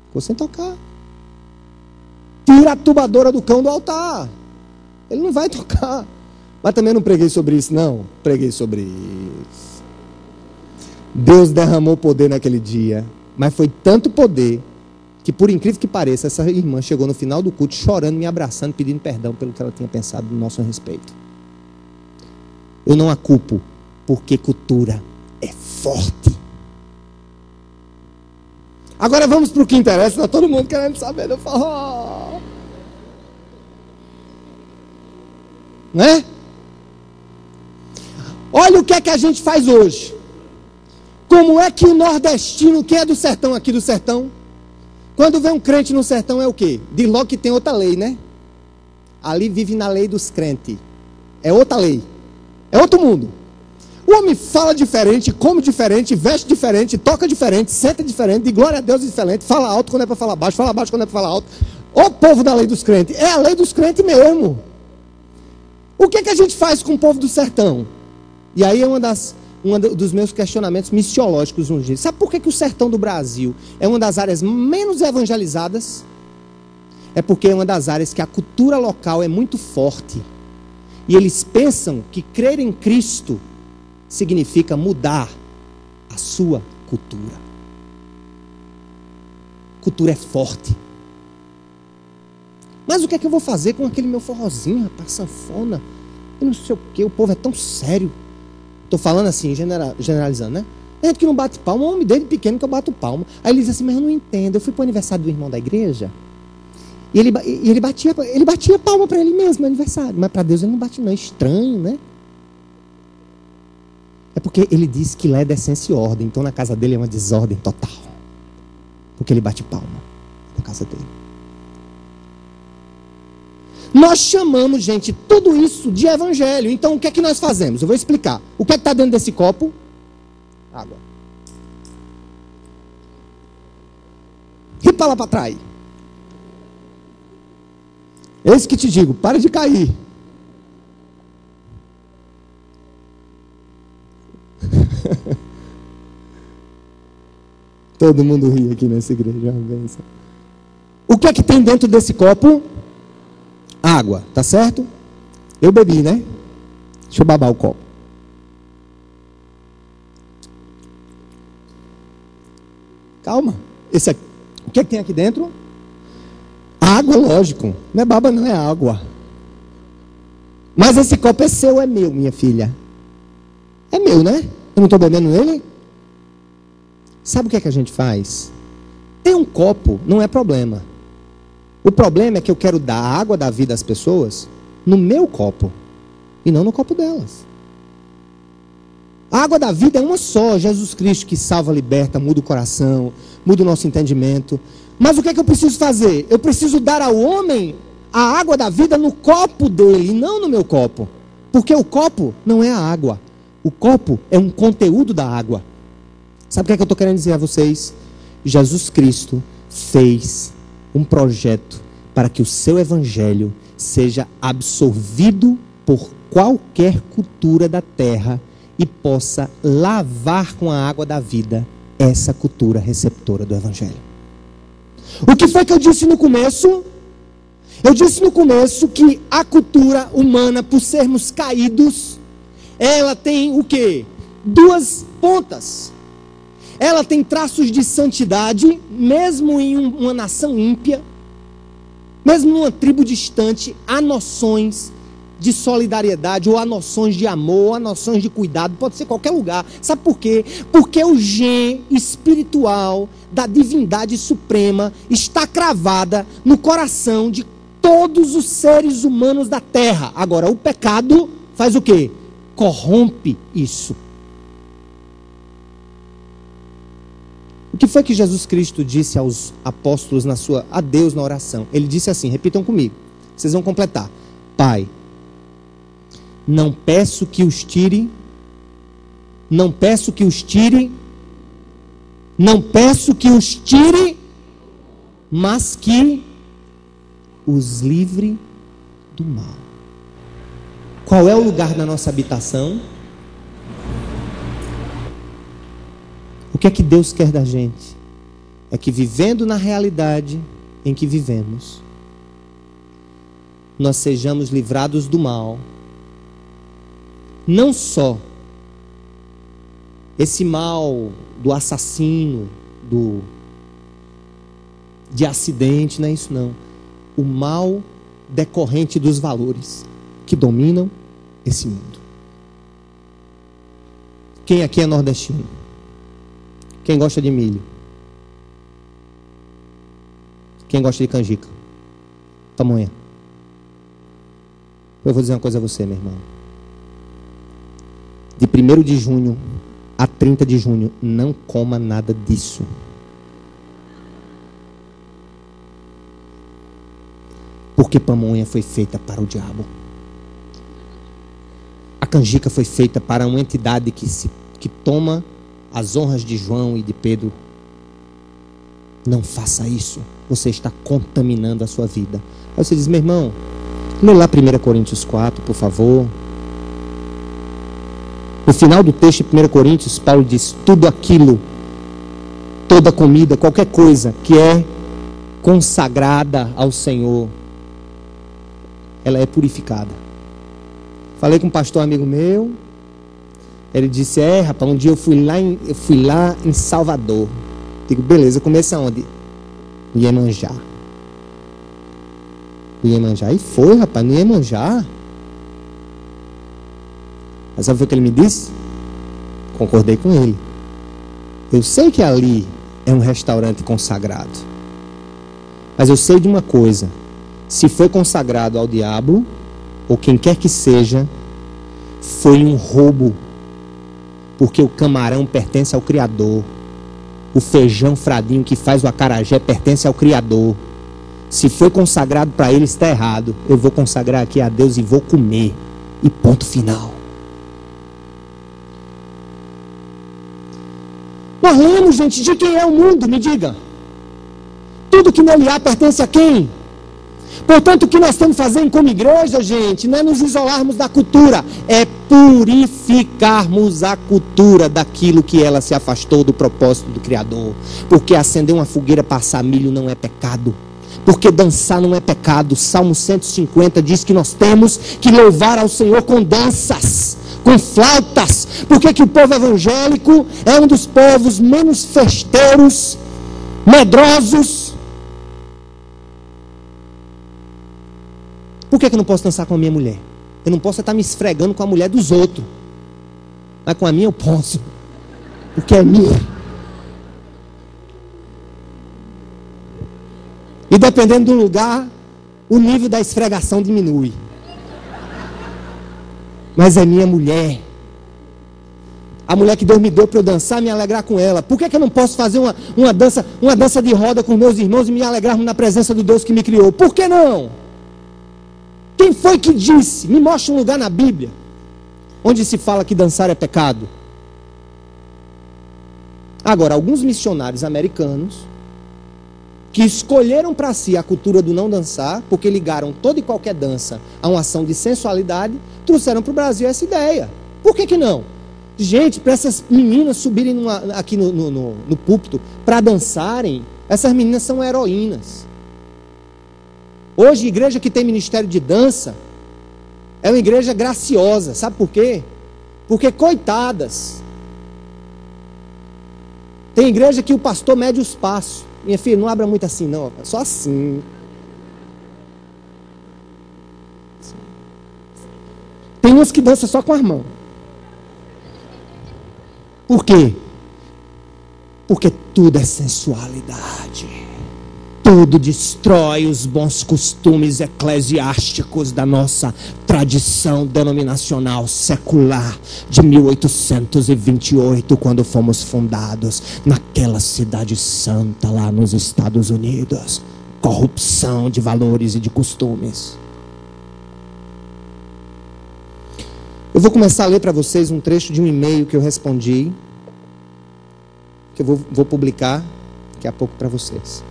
Ficou sem tocar. Tira a tubadora do cão do altar. Ele não vai tocar. Mas também não preguei sobre isso, não. Preguei sobre isso. Deus derramou poder naquele dia. Mas foi tanto poder que, por incrível que pareça, essa irmã chegou no final do culto chorando, me abraçando, pedindo perdão pelo que ela tinha pensado no nosso respeito. Eu não a culpo, porque cultura é forte. Agora vamos para o que interessa. Está todo mundo querendo saber do forró. Né? Olha o que é que a gente faz hoje. Como é que o nordestino, que é do sertão aqui do sertão, quando vem um crente no sertão é o quê? Diz logo que tem outra lei, né? Ali vive na lei dos crentes. É outra lei. É outro mundo. O homem fala diferente, come diferente, veste diferente, toca diferente, senta diferente, de glória a Deus diferente, fala alto quando é para falar baixo quando é para falar alto. O povo da lei dos crentes. É a lei dos crentes mesmo. O que é que a gente faz com o povo do sertão? E aí é um dos meus questionamentos missiológicos um dia. Sabe por que o sertão do Brasil é uma das áreas menos evangelizadas? É porque é uma das áreas que a cultura local é muito forte. E eles pensam que crer em Cristo significa mudar a sua cultura. Cultura é forte. Mas o que é que eu vou fazer com aquele meu forrozinho, rapaz, sanfona? Eu não sei o que, o povo é tão sério. Estou falando assim, generalizando, né? Tem gente que não bate palma, um homem desde pequeno que eu bato palma. Aí ele diz assim, mas eu não entendo. Eu fui para o aniversário do irmão da igreja e ele batia palma para ele mesmo no aniversário. Mas para Deus ele não bate não, é estranho, né? É porque ele diz que lá é decência e ordem. Então na casa dele é uma desordem total. Porque ele bate palma na casa dele. Nós chamamos, gente, tudo isso de evangelho. Então, o que é que nós fazemos? Eu vou explicar. O que é que está dentro desse copo? Água. E para lá para trás. Eis que te digo, para de cair. Todo mundo ri aqui nessa igreja. O que é que tem dentro desse copo? Água, tá certo? Eu bebi, né? Deixa eu babar o copo. Calma. Esse aqui, o que é que tem aqui dentro? Água, lógico. Não é baba, não é água. Mas esse copo é seu, é meu, minha filha. É meu, né? Eu não estou bebendo nele? Sabe o que é que a gente faz? Ter um copo não é problema. O problema é que eu quero dar a água da vida às pessoas no meu copo e não no copo delas. A água da vida é uma só, Jesus Cristo, que salva, liberta, muda o coração, muda o nosso entendimento. Mas o que é que eu preciso fazer? Eu preciso dar ao homem a água da vida no copo dele e não no meu copo. Porque o copo não é a água. O copo é um conteúdo da água. Sabe o que é que eu estou querendo dizer a vocês? Jesus Cristo fez um projeto para que o seu evangelho seja absorvido por qualquer cultura da terra e possa lavar com a água da vida essa cultura receptora do evangelho. O que foi que eu disse no começo? Eu disse no começo que a cultura humana, por sermos caídos, ela tem o quê? Duas pontas. Ela tem traços de santidade, mesmo em uma nação ímpia, mesmo numa tribo distante, há noções de solidariedade, ou há noções de amor, ou há noções de cuidado, pode ser qualquer lugar. Sabe por quê? Porque o gen espiritual da divindade suprema está cravada no coração de todos os seres humanos da terra. Agora, o pecado faz o quê? Corrompe isso. O que foi que Jesus Cristo disse aos apóstolos a Deus na oração? Ele disse assim, repitam comigo, vocês vão completar. Pai, não peço que os tire, não peço que os tire, mas que os livre do mal. Qual é o lugar da nossa habitação? O que é que Deus quer da gente? É que vivendo na realidade em que vivemos, nós sejamos livrados do mal não só esse mal do assassino, de acidente, não é isso não. O mal decorrente dos valores que dominam esse mundo. Quem aqui é nordestino? Quem gosta de milho? Quem gosta de canjica? Pamonha. Eu vou dizer uma coisa a você, meu irmão. De 1º de junho a 30 de junho, não coma nada disso. Porque pamonha foi feita para o diabo. A canjica foi feita para uma entidade que toma as honras de João e de Pedro. Não faça isso. Você está contaminando a sua vida. Aí você diz, meu irmão, lê lá 1 Coríntios 4, por favor. No final do texto de 1 Coríntios, Paulo diz, tudo aquilo, toda comida, qualquer coisa que é consagrada ao Senhor, ela é purificada. Falei com um pastor amigo meu, ele disse, rapaz, um dia eu fui lá em Salvador. Digo, beleza, começa onde? Iemanjá. E foi, rapaz, no Iemanjá. Mas sabe o que ele me disse? Concordei com ele. Eu sei que ali é um restaurante consagrado. Mas eu sei de uma coisa. Se foi consagrado ao diabo, ou quem quer que seja, foi um roubo. Porque o camarão pertence ao Criador. O feijão fradinho que faz o acarajé pertence ao Criador. Se foi consagrado para ele, está errado. Eu vou consagrar aqui a Deus e vou comer. E ponto final. Nós lemos, gente, de quem é o mundo, me diga. Tudo que nele há pertence a quem? Portanto, o que nós temos que fazer como igreja, gente, não é nos isolarmos da cultura, é purificarmos a cultura daquilo que ela se afastou do propósito do Criador. Porque acender uma fogueira, passar milho não é pecado. Porque dançar não é pecado. Salmo 150 diz que nós temos que louvar ao Senhor com danças, com flautas. Por que o povo evangélico é um dos povos menos festeiros, medrosos? Por que eu não posso dançar com a minha mulher? Eu não posso estar me esfregando com a mulher dos outros. Mas com a minha eu posso. Porque é minha. E dependendo do lugar, o nível da esfregação diminui. Mas é minha mulher. A mulher que Deus me deu para eu dançar, me alegrar com ela. Por que eu não posso fazer uma dança de roda com meus irmãos e me alegrarmos na presença do Deus que me criou? Por que não? Quem foi que disse? Me mostra um lugar na Bíblia onde se fala que dançar é pecado. Agora, alguns missionários americanos que escolheram para si a cultura do não dançar, porque ligaram toda e qualquer dança a uma ação de sensualidade, trouxeram para o Brasil essa ideia. Por que não? Gente, para essas meninas subirem aqui no púlpito para dançarem, essas meninas são heroínas. Hoje, igreja que tem ministério de dança é uma igreja graciosa. Sabe por quê? Porque, coitadas, tem igreja que o pastor mede os passos. Minha filha, não abra muito assim não, só assim. Tem uns que dançam só com as mãos. Por quê? Porque tudo é sensualidade. Tudo destrói os bons costumes eclesiásticos da nossa tradição denominacional secular de 1828, quando fomos fundados naquela cidade santa lá nos Estados Unidos. Corrupção de valores e de costumes. Eu vou começar a ler para vocês um trecho de um e-mail que eu respondi, que eu vou publicar daqui a pouco para vocês.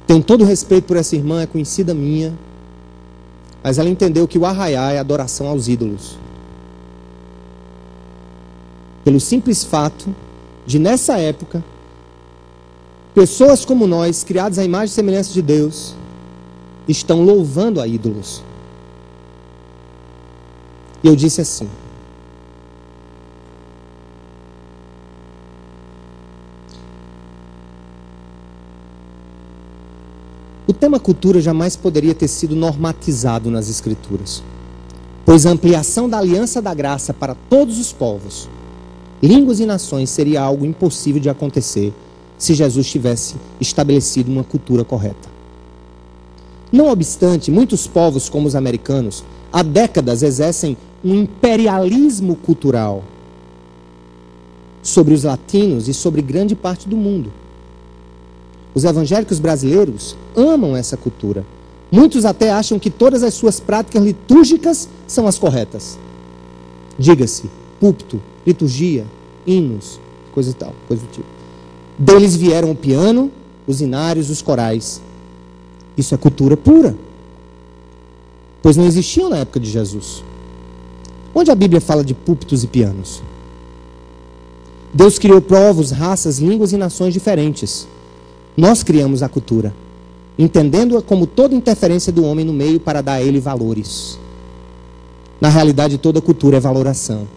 Tenho todo respeito por essa irmã, é conhecida minha, mas ela entendeu que o arraiá é adoração aos ídolos. Pelo simples fato de, nessa época, pessoas como nós, criadas à imagem e semelhança de Deus, estão louvando a ídolos. E eu disse assim: o tema cultura jamais poderia ter sido normatizado nas Escrituras, pois a ampliação da aliança da graça para todos os povos, línguas e nações seria algo impossível de acontecer se Jesus tivesse estabelecido uma cultura correta. Não obstante, muitos povos, como os americanos, há décadas exercem um imperialismo cultural sobre os latinos e sobre grande parte do mundo. Os evangélicos brasileiros amam essa cultura. Muitos até acham que todas as suas práticas litúrgicas são as corretas. Diga-se, púlpito, liturgia, hinos, coisa e tal, coisa do tipo. Deles vieram o piano, os hinários, os corais. Isso é cultura pura, pois não existiam na época de Jesus. Onde a Bíblia fala de púlpitos e pianos? Deus criou povos, raças, línguas e nações diferentes. Nós criamos a cultura, entendendo-a como toda interferência do homem no meio para dar a ele valores. Na realidade, toda cultura é valoração.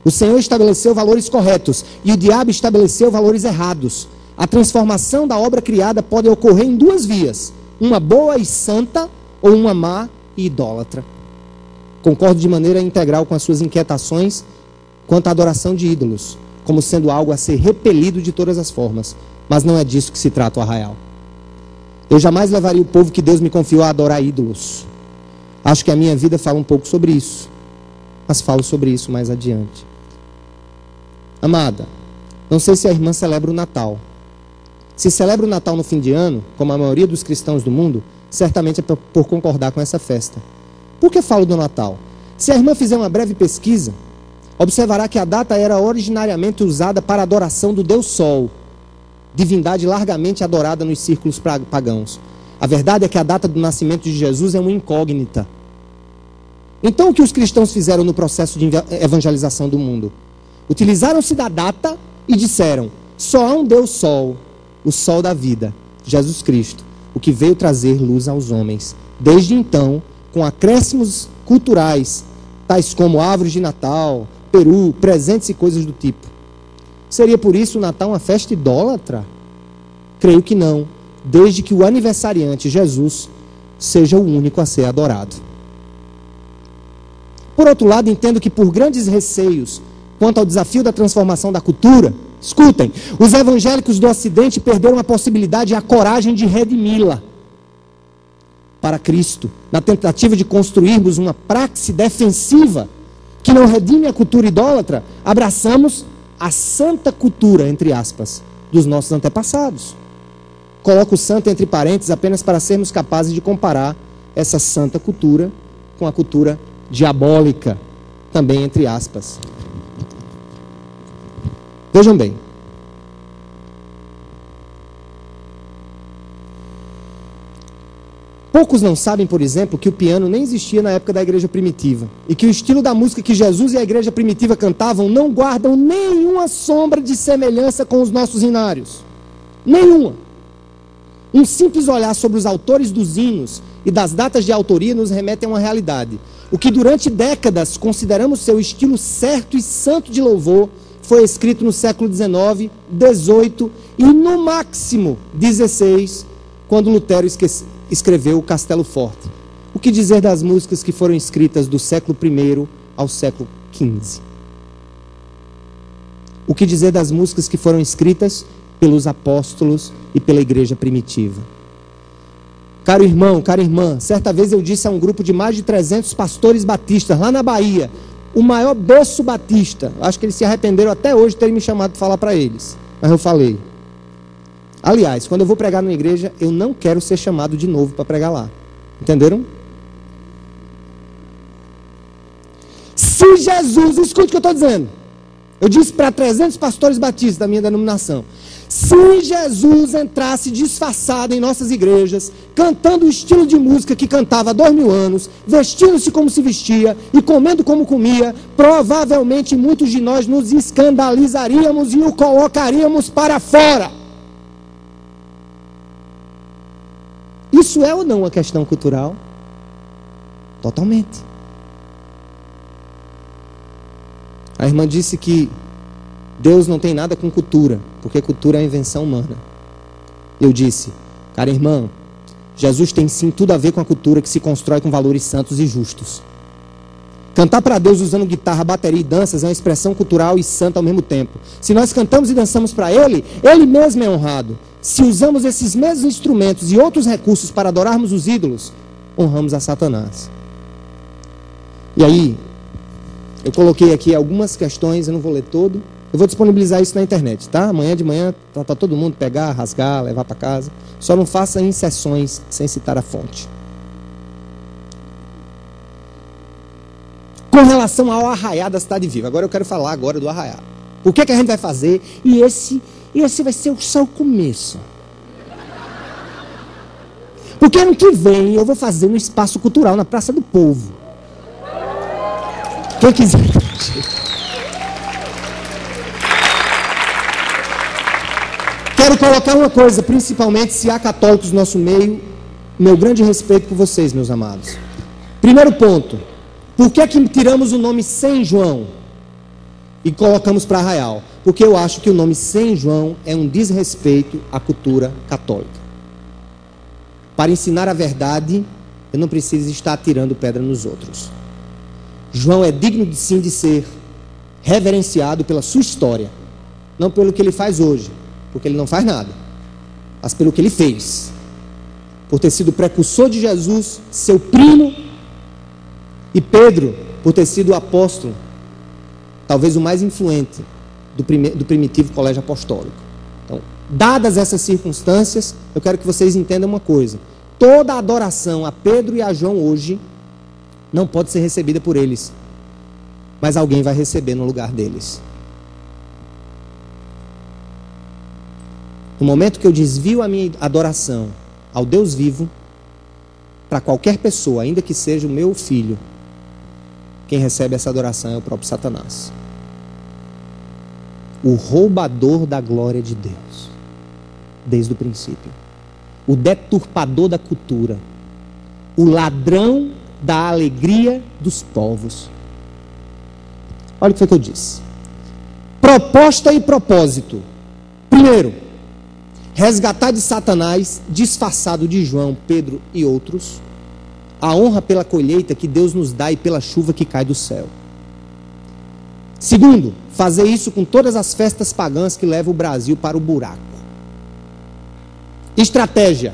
O Senhor estabeleceu valores corretos e o diabo estabeleceu valores errados. A transformação da obra criada pode ocorrer em duas vias: uma boa e santa ou uma má e idólatra. Concordo de maneira integral com as suas inquietações quanto à adoração de ídolos, como sendo algo a ser repelido de todas as formas. Mas não é disso que se trata o arraial. Eu jamais levaria o povo que Deus me confiou a adorar ídolos. Acho que a minha vida fala um pouco sobre isso, mas falo sobre isso mais adiante. Amada, não sei se a irmã celebra o Natal. Se celebra o Natal no fim de ano, como a maioria dos cristãos do mundo, certamente é por concordar com essa festa. Por que falo do Natal? Se a irmã fizer uma breve pesquisa, observará que a data era originariamente usada para a adoração do Deus Sol, divindade largamente adorada nos círculos pagãos. A verdade é que a data do nascimento de Jesus é uma incógnita. Então, o que os cristãos fizeram no processo de evangelização do mundo? Utilizaram-se da data e disseram: só há um Deus Sol, o Sol da vida, Jesus Cristo, o que veio trazer luz aos homens. Desde então, com acréscimos culturais, tais como árvores de Natal, peru, presentes e coisas do tipo. Seria por isso o Natal uma festa idólatra? Creio que não, desde que o aniversariante, Jesus, seja o único a ser adorado. Por outro lado, entendo que por grandes receios quanto ao desafio da transformação da cultura, escutem, os evangélicos do Ocidente perderam a possibilidade e a coragem de redimi-la para Cristo, na tentativa de construirmos uma praxe defensiva que não redime a cultura idólatra. Abraçamos a santa cultura, entre aspas, dos nossos antepassados. Coloco o santo entre parênteses apenas para sermos capazes de comparar essa santa cultura com a cultura diabólica, também entre aspas. Vejam bem. Poucos não sabem, por exemplo, que o piano nem existia na época da igreja primitiva. E que o estilo da música que Jesus e a igreja primitiva cantavam não guardam nenhuma sombra de semelhança com os nossos hinários. Nenhuma. Um simples olhar sobre os autores dos hinos e das datas de autoria nos remete a uma realidade. O que durante décadas consideramos ser o estilo certo e santo de louvor foi escrito no século XIX, XVIII e no máximo XVI, quando Lutero escreveu o Castelo Forte. O que dizer das músicas que foram escritas do século I ao século XV? O que dizer das músicas que foram escritas pelos apóstolos e pela igreja primitiva? Caro irmão, cara irmã, certa vez eu disse a um grupo de mais de 300 pastores batistas lá na Bahia, o maior berço batista, acho que eles se arrependeram até hoje de terem me chamado para falar para eles, mas eu falei. Aliás, quando eu vou pregar numa igreja, eu não quero ser chamado de novo para pregar lá. Entenderam? Se Jesus, escute o que eu estou dizendo. Eu disse para 300 pastores batistas da minha denominação: se Jesus entrasse disfarçado em nossas igrejas, cantando o estilo de música que cantava há 2000 anos, vestindo-se como se vestia e comendo como comia, provavelmente muitos de nós nos escandalizaríamos e o colocaríamos para fora. E Isso é ou não uma questão cultural? Totalmente. A irmã disse que Deus não tem nada com cultura, porque cultura é a invenção humana. Eu disse, cara irmã, Jesus tem sim tudo a ver com a cultura que se constrói com valores santos e justos. Cantar para Deus usando guitarra, bateria e danças é uma expressão cultural e santa ao mesmo tempo. Se nós cantamos e dançamos para Ele, Ele mesmo é honrado. Se usamos esses mesmos instrumentos e outros recursos para adorarmos os ídolos, honramos a Satanás. E aí, eu coloquei aqui algumas questões, eu não vou ler todo. Eu vou disponibilizar isso na internet, tá? Amanhã de manhã, para todo mundo pegar, rasgar, levar para casa. Só não faça em sessões sem citar a fonte. Com relação ao arraiá da Cidade Viva. Agora eu quero falar agora do arraiá. O que a gente vai fazer? E esse vai ser só o começo. Porque ano que vem eu vou fazer no Espaço Cultural, na Praça do Povo. Quem quiser. Quero colocar uma coisa, principalmente se há católicos no nosso meio, meu grande respeito por vocês, meus amados. Primeiro ponto, por que tiramos o nome São João e colocamos para Arraial? Porque eu acho que o nome São João é um desrespeito à cultura católica. Para ensinar a verdade, eu não preciso estar atirando pedra nos outros. João é digno de sim de ser reverenciado pela sua história, não pelo que ele faz hoje, porque ele não faz nada, mas pelo que ele fez, por ter sido precursor de Jesus, seu primo, e Pedro, por ter sido o apóstolo, talvez o mais influente do primitivo colégio apostólico. Então, dadas essas circunstâncias, eu quero que vocês entendam uma coisa: toda a adoração a Pedro e a João hoje não pode ser recebida por eles, mas alguém vai receber no lugar deles. No momento que eu desvio a minha adoração ao Deus vivo, para qualquer pessoa, ainda que seja o meu filho, quem recebe essa adoração é o próprio Satanás. O roubador da glória de Deus, desde o princípio. O deturpador da cultura. O ladrão da alegria dos povos. Olha o que foi que eu disse. Proposta e propósito. Primeiro, resgatar de Satanás, disfarçado de João, Pedro e outros, a honra pela colheita que Deus nos dá e pela chuva que cai do céu. Segundo, fazer isso com todas as festas pagãs que levam o Brasil para o buraco. Estratégia: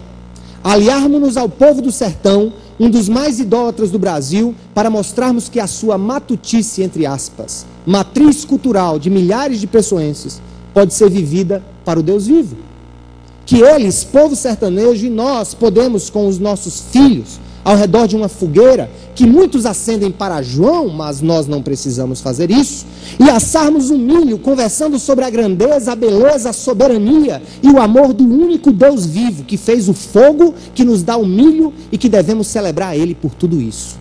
aliarmos-nos ao povo do sertão, um dos mais idólatras do Brasil, para mostrarmos que a sua matutice, entre aspas, matriz cultural de milhares de pessoenses, pode ser vivida para o Deus vivo. Que eles, povo sertanejo, e nós podemos, com os nossos filhos, ao redor de uma fogueira, que muitos acendem para João, mas nós não precisamos fazer isso, e assarmos um milho, conversando sobre a grandeza, a beleza, a soberania e o amor do único Deus vivo, que fez o fogo, que nos dá o milho e que devemos celebrar Ele por tudo isso.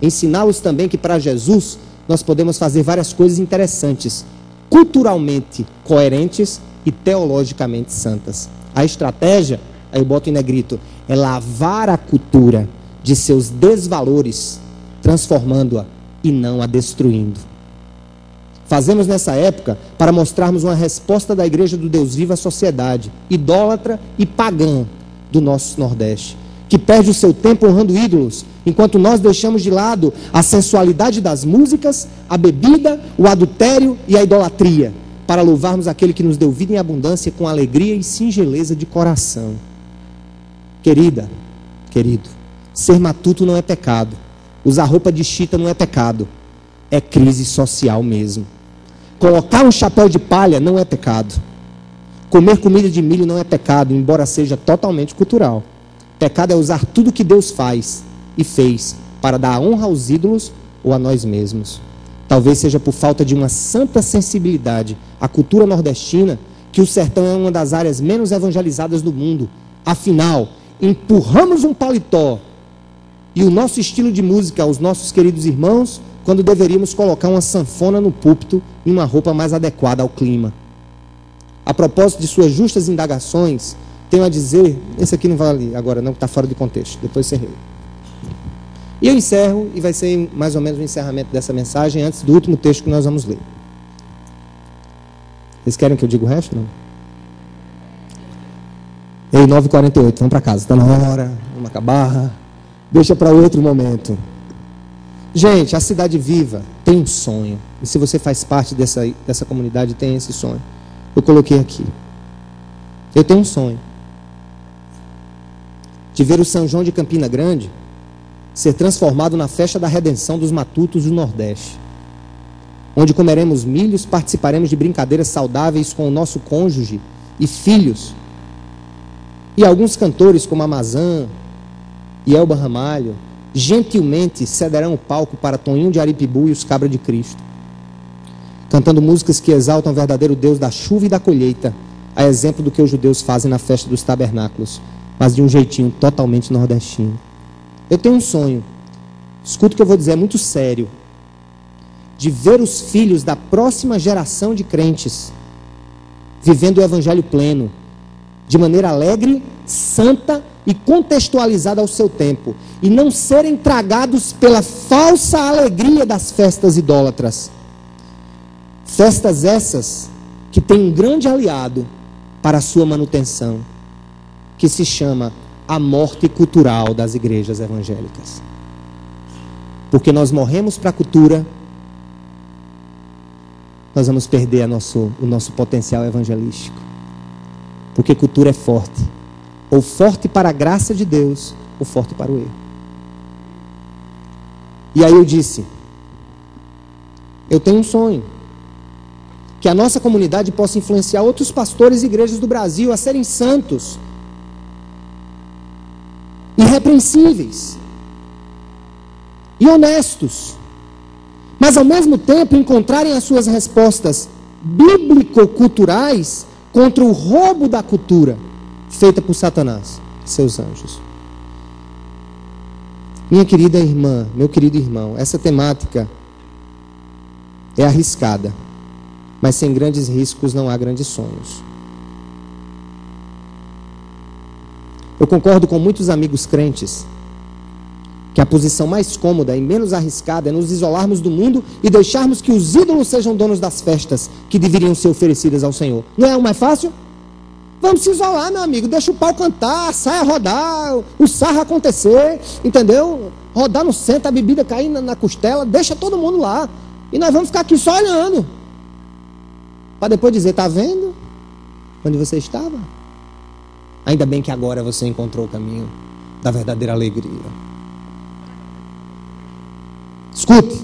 Ensiná-los também que para Jesus nós podemos fazer várias coisas interessantes, culturalmente coerentes e teologicamente santas. A estratégia, aí eu boto em negrito, é lavar a cultura de seus desvalores, transformando-a e não a destruindo. Fazemos nessa época para mostrarmos uma resposta da Igreja do Deus Vivo à sociedade idólatra e pagã do nosso Nordeste, que perde o seu tempo honrando ídolos, enquanto nós deixamos de lado a sensualidade das músicas, a bebida, o adultério e a idolatria, para louvarmos aquele que nos deu vida em abundância com alegria e singeleza de coração. Querida, querido, ser matuto não é pecado. Usar roupa de chita não é pecado. É crise social mesmo. Colocar um chapéu de palha não é pecado. Comer comida de milho não é pecado, embora seja totalmente cultural. Pecado é usar tudo que Deus faz e fez para dar honra aos ídolos ou a nós mesmos. Talvez seja por falta de uma santa sensibilidade à cultura nordestina que o sertão é uma das áreas menos evangelizadas do mundo. Afinal, empurramos um paletó e o nosso estilo de música aos nossos queridos irmãos, quando deveríamos colocar uma sanfona no púlpito e uma roupa mais adequada ao clima. A propósito de suas justas indagações, tenho a dizer, esse aqui não vale agora não, está fora de contexto, depois você lê. E eu encerro, e vai ser mais ou menos o encerramento dessa mensagem, antes do último texto que nós vamos ler. Vocês querem que eu diga o resto? Não. Ei, 9h48, vamos para casa, está na hora, vamos acabar, deixa para outro momento. Gente, a Cidade Viva tem um sonho, e se você faz parte dessa comunidade, tem esse sonho. Eu coloquei aqui. Eu tenho um sonho de ver o São João de Campina Grande ser transformado na festa da redenção dos matutos do Nordeste, onde comeremos milhos, participaremos de brincadeiras saudáveis com o nosso cônjuge e filhos, e alguns cantores como Amazã e Elba Ramalho gentilmente cederão o palco para Toninho de Aripibu e os Cabra de Cristo, cantando músicas que exaltam o verdadeiro Deus da chuva e da colheita, a exemplo do que os judeus fazem na festa dos tabernáculos, mas de um jeitinho totalmente nordestino. Eu tenho um sonho, escuta o que eu vou dizer, é muito sério, de ver os filhos da próxima geração de crentes vivendo o evangelho pleno, de maneira alegre, santa e contextualizada ao seu tempo, e não serem tragados pela falsa alegria das festas idólatras. Festas essas que têm um grande aliado para a sua manutenção, que se chama a morte cultural das igrejas evangélicas. Porque nós morremos para a cultura, nós vamos perder o nosso potencial evangelístico. Porque cultura é forte. Ou forte para a graça de Deus, ou forte para o erro. E aí eu disse, eu tenho um sonho, que a nossa comunidade possa influenciar outros pastores e igrejas do Brasil a serem santos, irrepreensíveis e honestos, mas ao mesmo tempo encontrarem as suas respostas bíblico-culturais contra o roubo da cultura feita por Satanás e seus anjos. Minha querida irmã, meu querido irmão, essa temática é arriscada, mas sem grandes riscos não há grandes sonhos. Eu concordo com muitos amigos crentes que a posição mais cômoda e menos arriscada é nos isolarmos do mundo e deixarmos que os ídolos sejam donos das festas que deveriam ser oferecidas ao Senhor. Não é o mais fácil? Vamos se isolar, meu amigo, deixa o pau cantar, saia rodar, o sarro acontecer, entendeu? Rodar no centro, a bebida cair na costela, deixa todo mundo lá. E nós vamos ficar aqui só olhando. Para depois dizer, tá vendo onde você estava? Ainda bem que agora você encontrou o caminho da verdadeira alegria. Escute.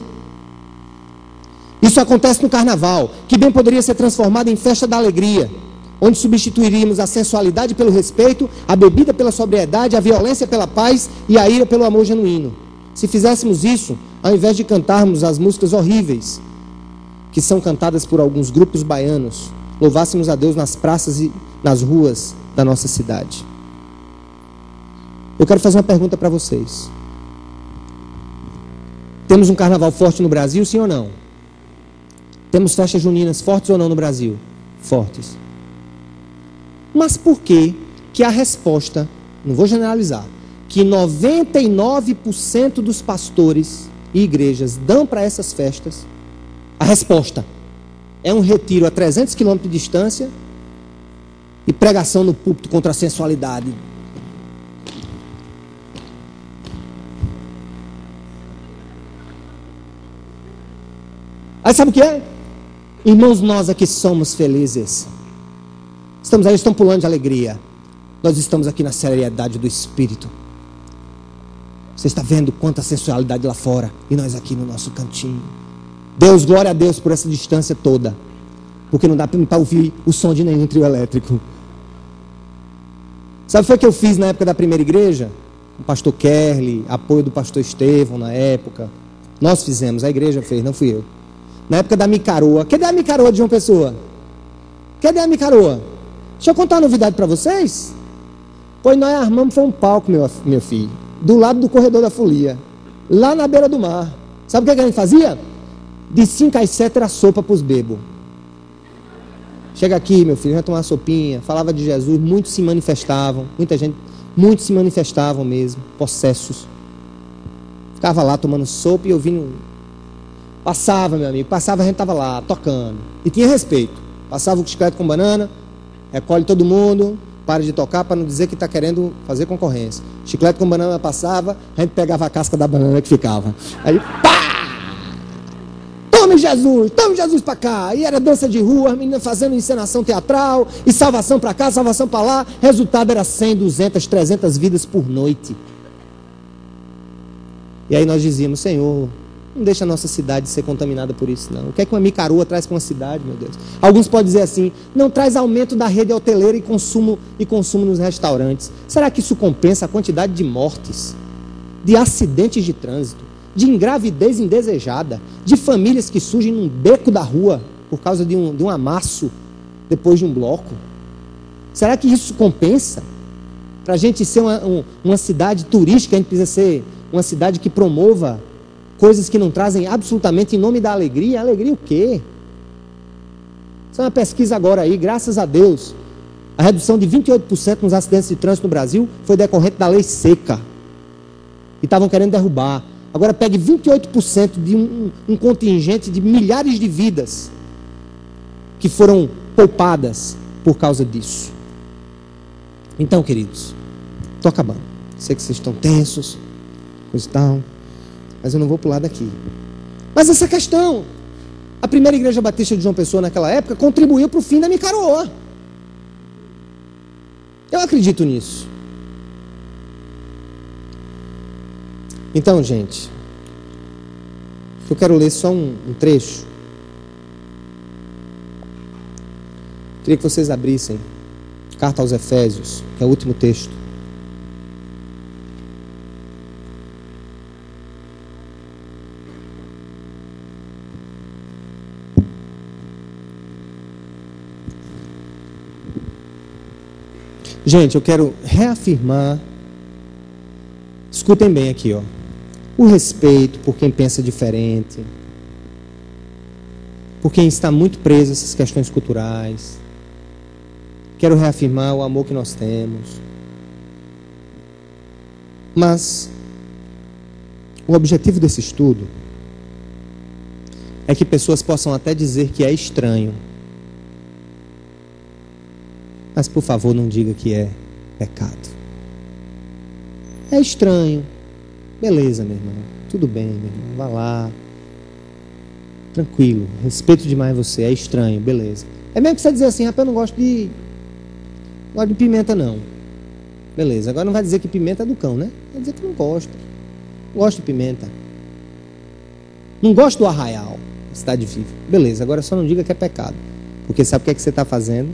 Isso acontece no carnaval, que bem poderia ser transformado em festa da alegria, onde substituiríamos a sensualidade pelo respeito, a bebida pela sobriedade, a violência pela paz e a ira pelo amor genuíno. Se fizéssemos isso, ao invés de cantarmos as músicas horríveis que são cantadas por alguns grupos baianos, louvássemos a Deus nas praças e nas ruas da nossa cidade. Eu quero fazer uma pergunta para vocês. Temos um carnaval forte no Brasil, sim ou não? Temos festas juninas fortes ou não no Brasil? Fortes. Mas por que a resposta, não vou generalizar, que 99% dos pastores e igrejas dão para essas festas, a resposta é um retiro a 300 km de distância e pregação no púlpito contra a sensualidade? Aí sabe o que é? Irmãos, nós aqui somos felizes. Estão pulando de alegria. Nós estamos aqui na seriedade do Espírito. Você está vendo quanta sensualidade lá fora e nós aqui no nosso cantinho. Deus, glória a Deus por essa distância toda, porque não dá para ouvir o som de nenhum trio elétrico. Sabe o que foi que eu fiz na época da primeira igreja? O pastor Kerly, apoio do pastor Estevão na época. Nós fizemos, a igreja fez, não fui eu. Na época da micaroa. Cadê a micaroa de João Pessoa? Cadê a micaroa? Deixa eu contar uma novidade para vocês. Pois nós armamos, foi um palco, meu filho, do lado do corredor da folia, lá na beira do mar. Sabe o que a gente fazia? De 5 às 7 era sopa para os bebos. chega aqui, meu filho, vai tomar uma sopinha. Falava de Jesus, muitos se manifestavam, muitos se manifestavam mesmo, possessos. Ficava lá tomando sopa e ouvindo. Passava, meu amigo, passava, a gente estava lá, tocando. E tinha respeito. Passava o chiclete com banana, recolhe todo mundo, para de tocar para não dizer que está querendo fazer concorrência. Chiclete com banana passava, a gente pegava a casca da banana que ficava. Aí, pá! Tome Jesus para cá. E era dança de rua, as meninas fazendo encenação teatral, e salvação para cá, salvação para lá. Resultado era 100, 200, 300 vidas por noite. E aí nós dizíamos, Senhor, não deixa a nossa cidade ser contaminada por isso, não. O que é que uma micaroa traz com a cidade, meu Deus? Alguns podem dizer assim, não traz aumento da rede hoteleira e consumo nos restaurantes. Será que isso compensa a quantidade de mortes, de acidentes de trânsito, de engravidez indesejada, de famílias que surgem num beco da rua por causa de um amasso depois de um bloco? Será que isso compensa? Para a gente ser uma cidade turística, a gente precisa ser uma cidade que promova coisas que não trazem absolutamente em nome da alegria. Alegria o quê? Isso é uma pesquisa agora aí, graças a Deus. A redução de 28% nos acidentes de trânsito no Brasil foi decorrente da lei seca. E estavam querendo derrubar. Agora pegue 28% de um contingente de milhares de vidas que foram poupadas por causa disso. Então, queridos, estou acabando. Sei que vocês estão tensos, coisa e tal, mas eu não vou pular daqui. Mas essa questão, a primeira igreja batista de João Pessoa naquela época contribuiu para o fim da micaroa. Eu acredito nisso. Então, gente, eu quero ler só um trecho. Queria que vocês abrissem Carta aos Efésios, que é o último texto. Gente, eu quero reafirmar, escutem bem aqui, ó, o respeito por quem pensa diferente, por quem está muito preso a essas questões culturais. Quero reafirmar o amor que nós temos. Mas o objetivo desse estudo é que pessoas possam até dizer que é estranho. Mas, por favor, não diga que é pecado. É estranho. Beleza, meu irmão. Tudo bem, meu irmão. Vá lá. Tranquilo. Respeito demais você. É estranho. Beleza. É mesmo que você dizer assim, rapaz, eu não gosto de pimenta, não. Beleza. Agora não vai dizer que pimenta é do cão, né? Vai dizer que não gosta. Não gosto de pimenta. Não gosto do arraial. Cidade viva. Beleza. Agora só não diga que é pecado. Porque sabe o que é que você está fazendo?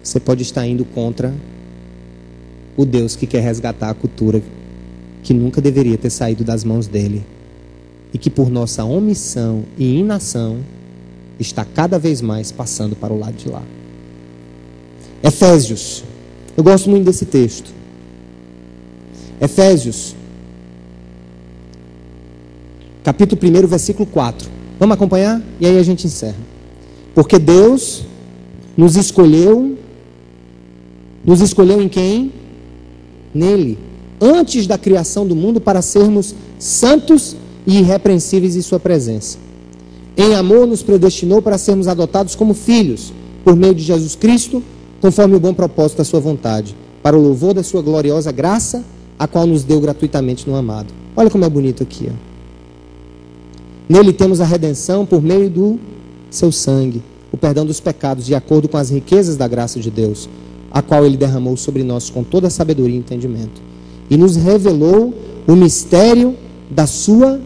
Você pode estar indo contra o Deus que quer resgatar a cultura que nunca deveria ter saído das mãos dele e que por nossa omissão e inação está cada vez mais passando para o lado de lá. Efésios. Eu gosto muito desse texto. Efésios, capítulo 1, versículo 4. Vamos acompanhar? E aí a gente encerra. Porque Deus nos escolheu em quem? Nele, antes da criação do mundo, para sermos santos e irrepreensíveis em sua presença. Em amor nos predestinou para sermos adotados como filhos, por meio de Jesus Cristo, conforme o bom propósito da sua vontade, para o louvor da sua gloriosa graça, a qual nos deu gratuitamente no amado. Olha como é bonito aqui, ó. Nele temos a redenção por meio do seu sangue, o perdão dos pecados, de acordo com as riquezas da graça de Deus, a qual ele derramou sobre nós com toda a sabedoria e entendimento, e nos revelou o mistério da sua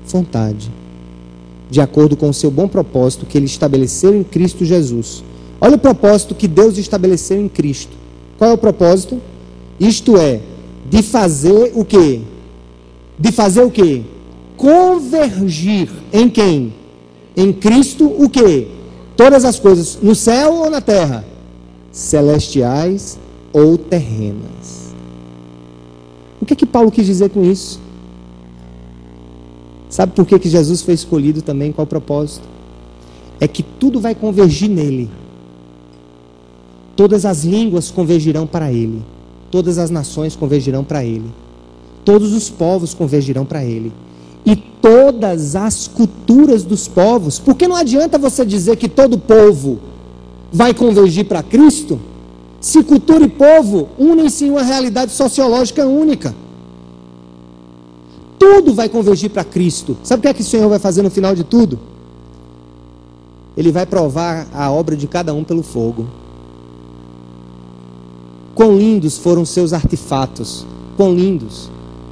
vontade, de acordo com o seu bom propósito que ele estabeleceu em Cristo Jesus. Olha o propósito que Deus estabeleceu em Cristo. Qual é o propósito? Isto é, de fazer o quê? De fazer o quê? Convergir em quem? Em Cristo o quê? Todas as coisas, no céu ou na terra? Celestiais ou terrenas. O que é que Paulo quis dizer com isso? Sabe por que Jesus foi escolhido também? Qual o propósito? é que tudo vai convergir nele. Todas as línguas convergirão para ele. Todas as nações convergirão para ele. Todos os povos convergirão para ele. E todas as culturas dos povos. Porque não adianta você dizer que todo povo vai convergir para Cristo, se cultura e povo unem-se em uma realidade sociológica única. Tudo vai convergir para Cristo. Sabe o que é que o Senhor vai fazer no final de tudo? Ele vai provar a obra de cada um pelo fogo. Quão lindos foram os seus artefatos, quão lindos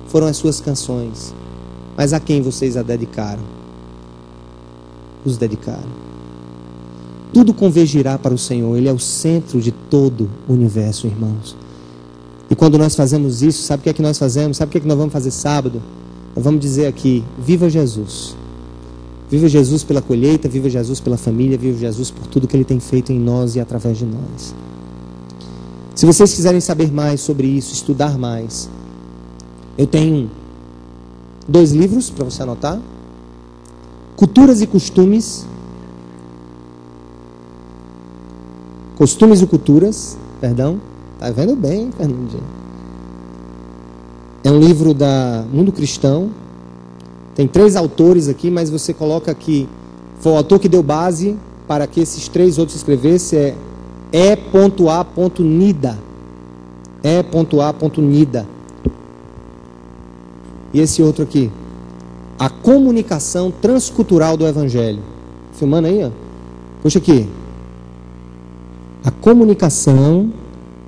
foram as suas canções, mas a quem vocês a dedicaram? Os dedicaram. Tudo convergirá para o Senhor. Ele é o centro de todo o universo, irmãos. E quando nós fazemos isso, sabe o que é que nós fazemos? Sabe o que é que nós vamos fazer sábado? Nós vamos dizer aqui: viva Jesus. Viva Jesus pela colheita, viva Jesus pela família, viva Jesus por tudo que Ele tem feito em nós e através de nós. Se vocês quiserem saber mais sobre isso, estudar mais, eu tenho 2 livros para você anotar: Culturas e Costumes. Costumes e Culturas, perdão. Tá vendo bem, Fernandinho? É um livro da Mundo Cristão. Tem 3 autores aqui, mas você coloca aqui, foi o autor que deu base para que esses 3 outros escrevessem, E.A.Nida. E.A.Nida. E esse outro aqui, A Comunicação Transcultural do Evangelho. Filmando aí, ó. Puxa aqui. A Comunicação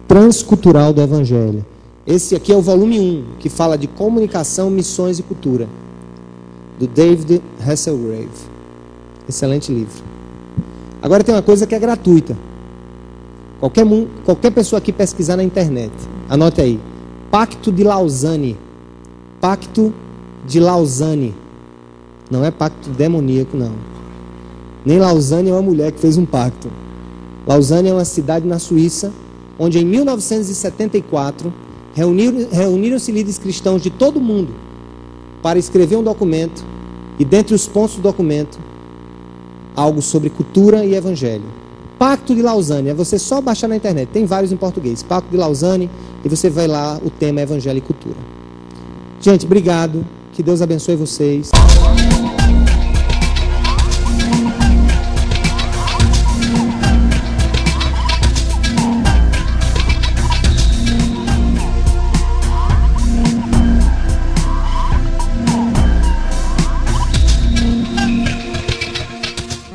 Transcultural do Evangelho. Esse aqui é o volume 1, que fala de comunicação, missões e cultura, do David Hasselgrave. Excelente livro. Agora tem uma coisa que é gratuita. Qualquer pessoa aqui pesquisar na internet, anote aí: Pacto de Lausanne. Pacto de Lausanne. Não é pacto demoníaco, não. Nem Lausanne é uma mulher que fez um pacto. Lausanne é uma cidade na Suíça, onde em 1974 reuniram-se líderes cristãos de todo o mundo para escrever um documento, e dentre os pontos do documento, algo sobre cultura e evangelho. Pacto de Lausanne, é você só baixar na internet, tem vários em português, Pacto de Lausanne, e você vai lá, o tema é evangelho e cultura. Gente, obrigado, que Deus abençoe vocês.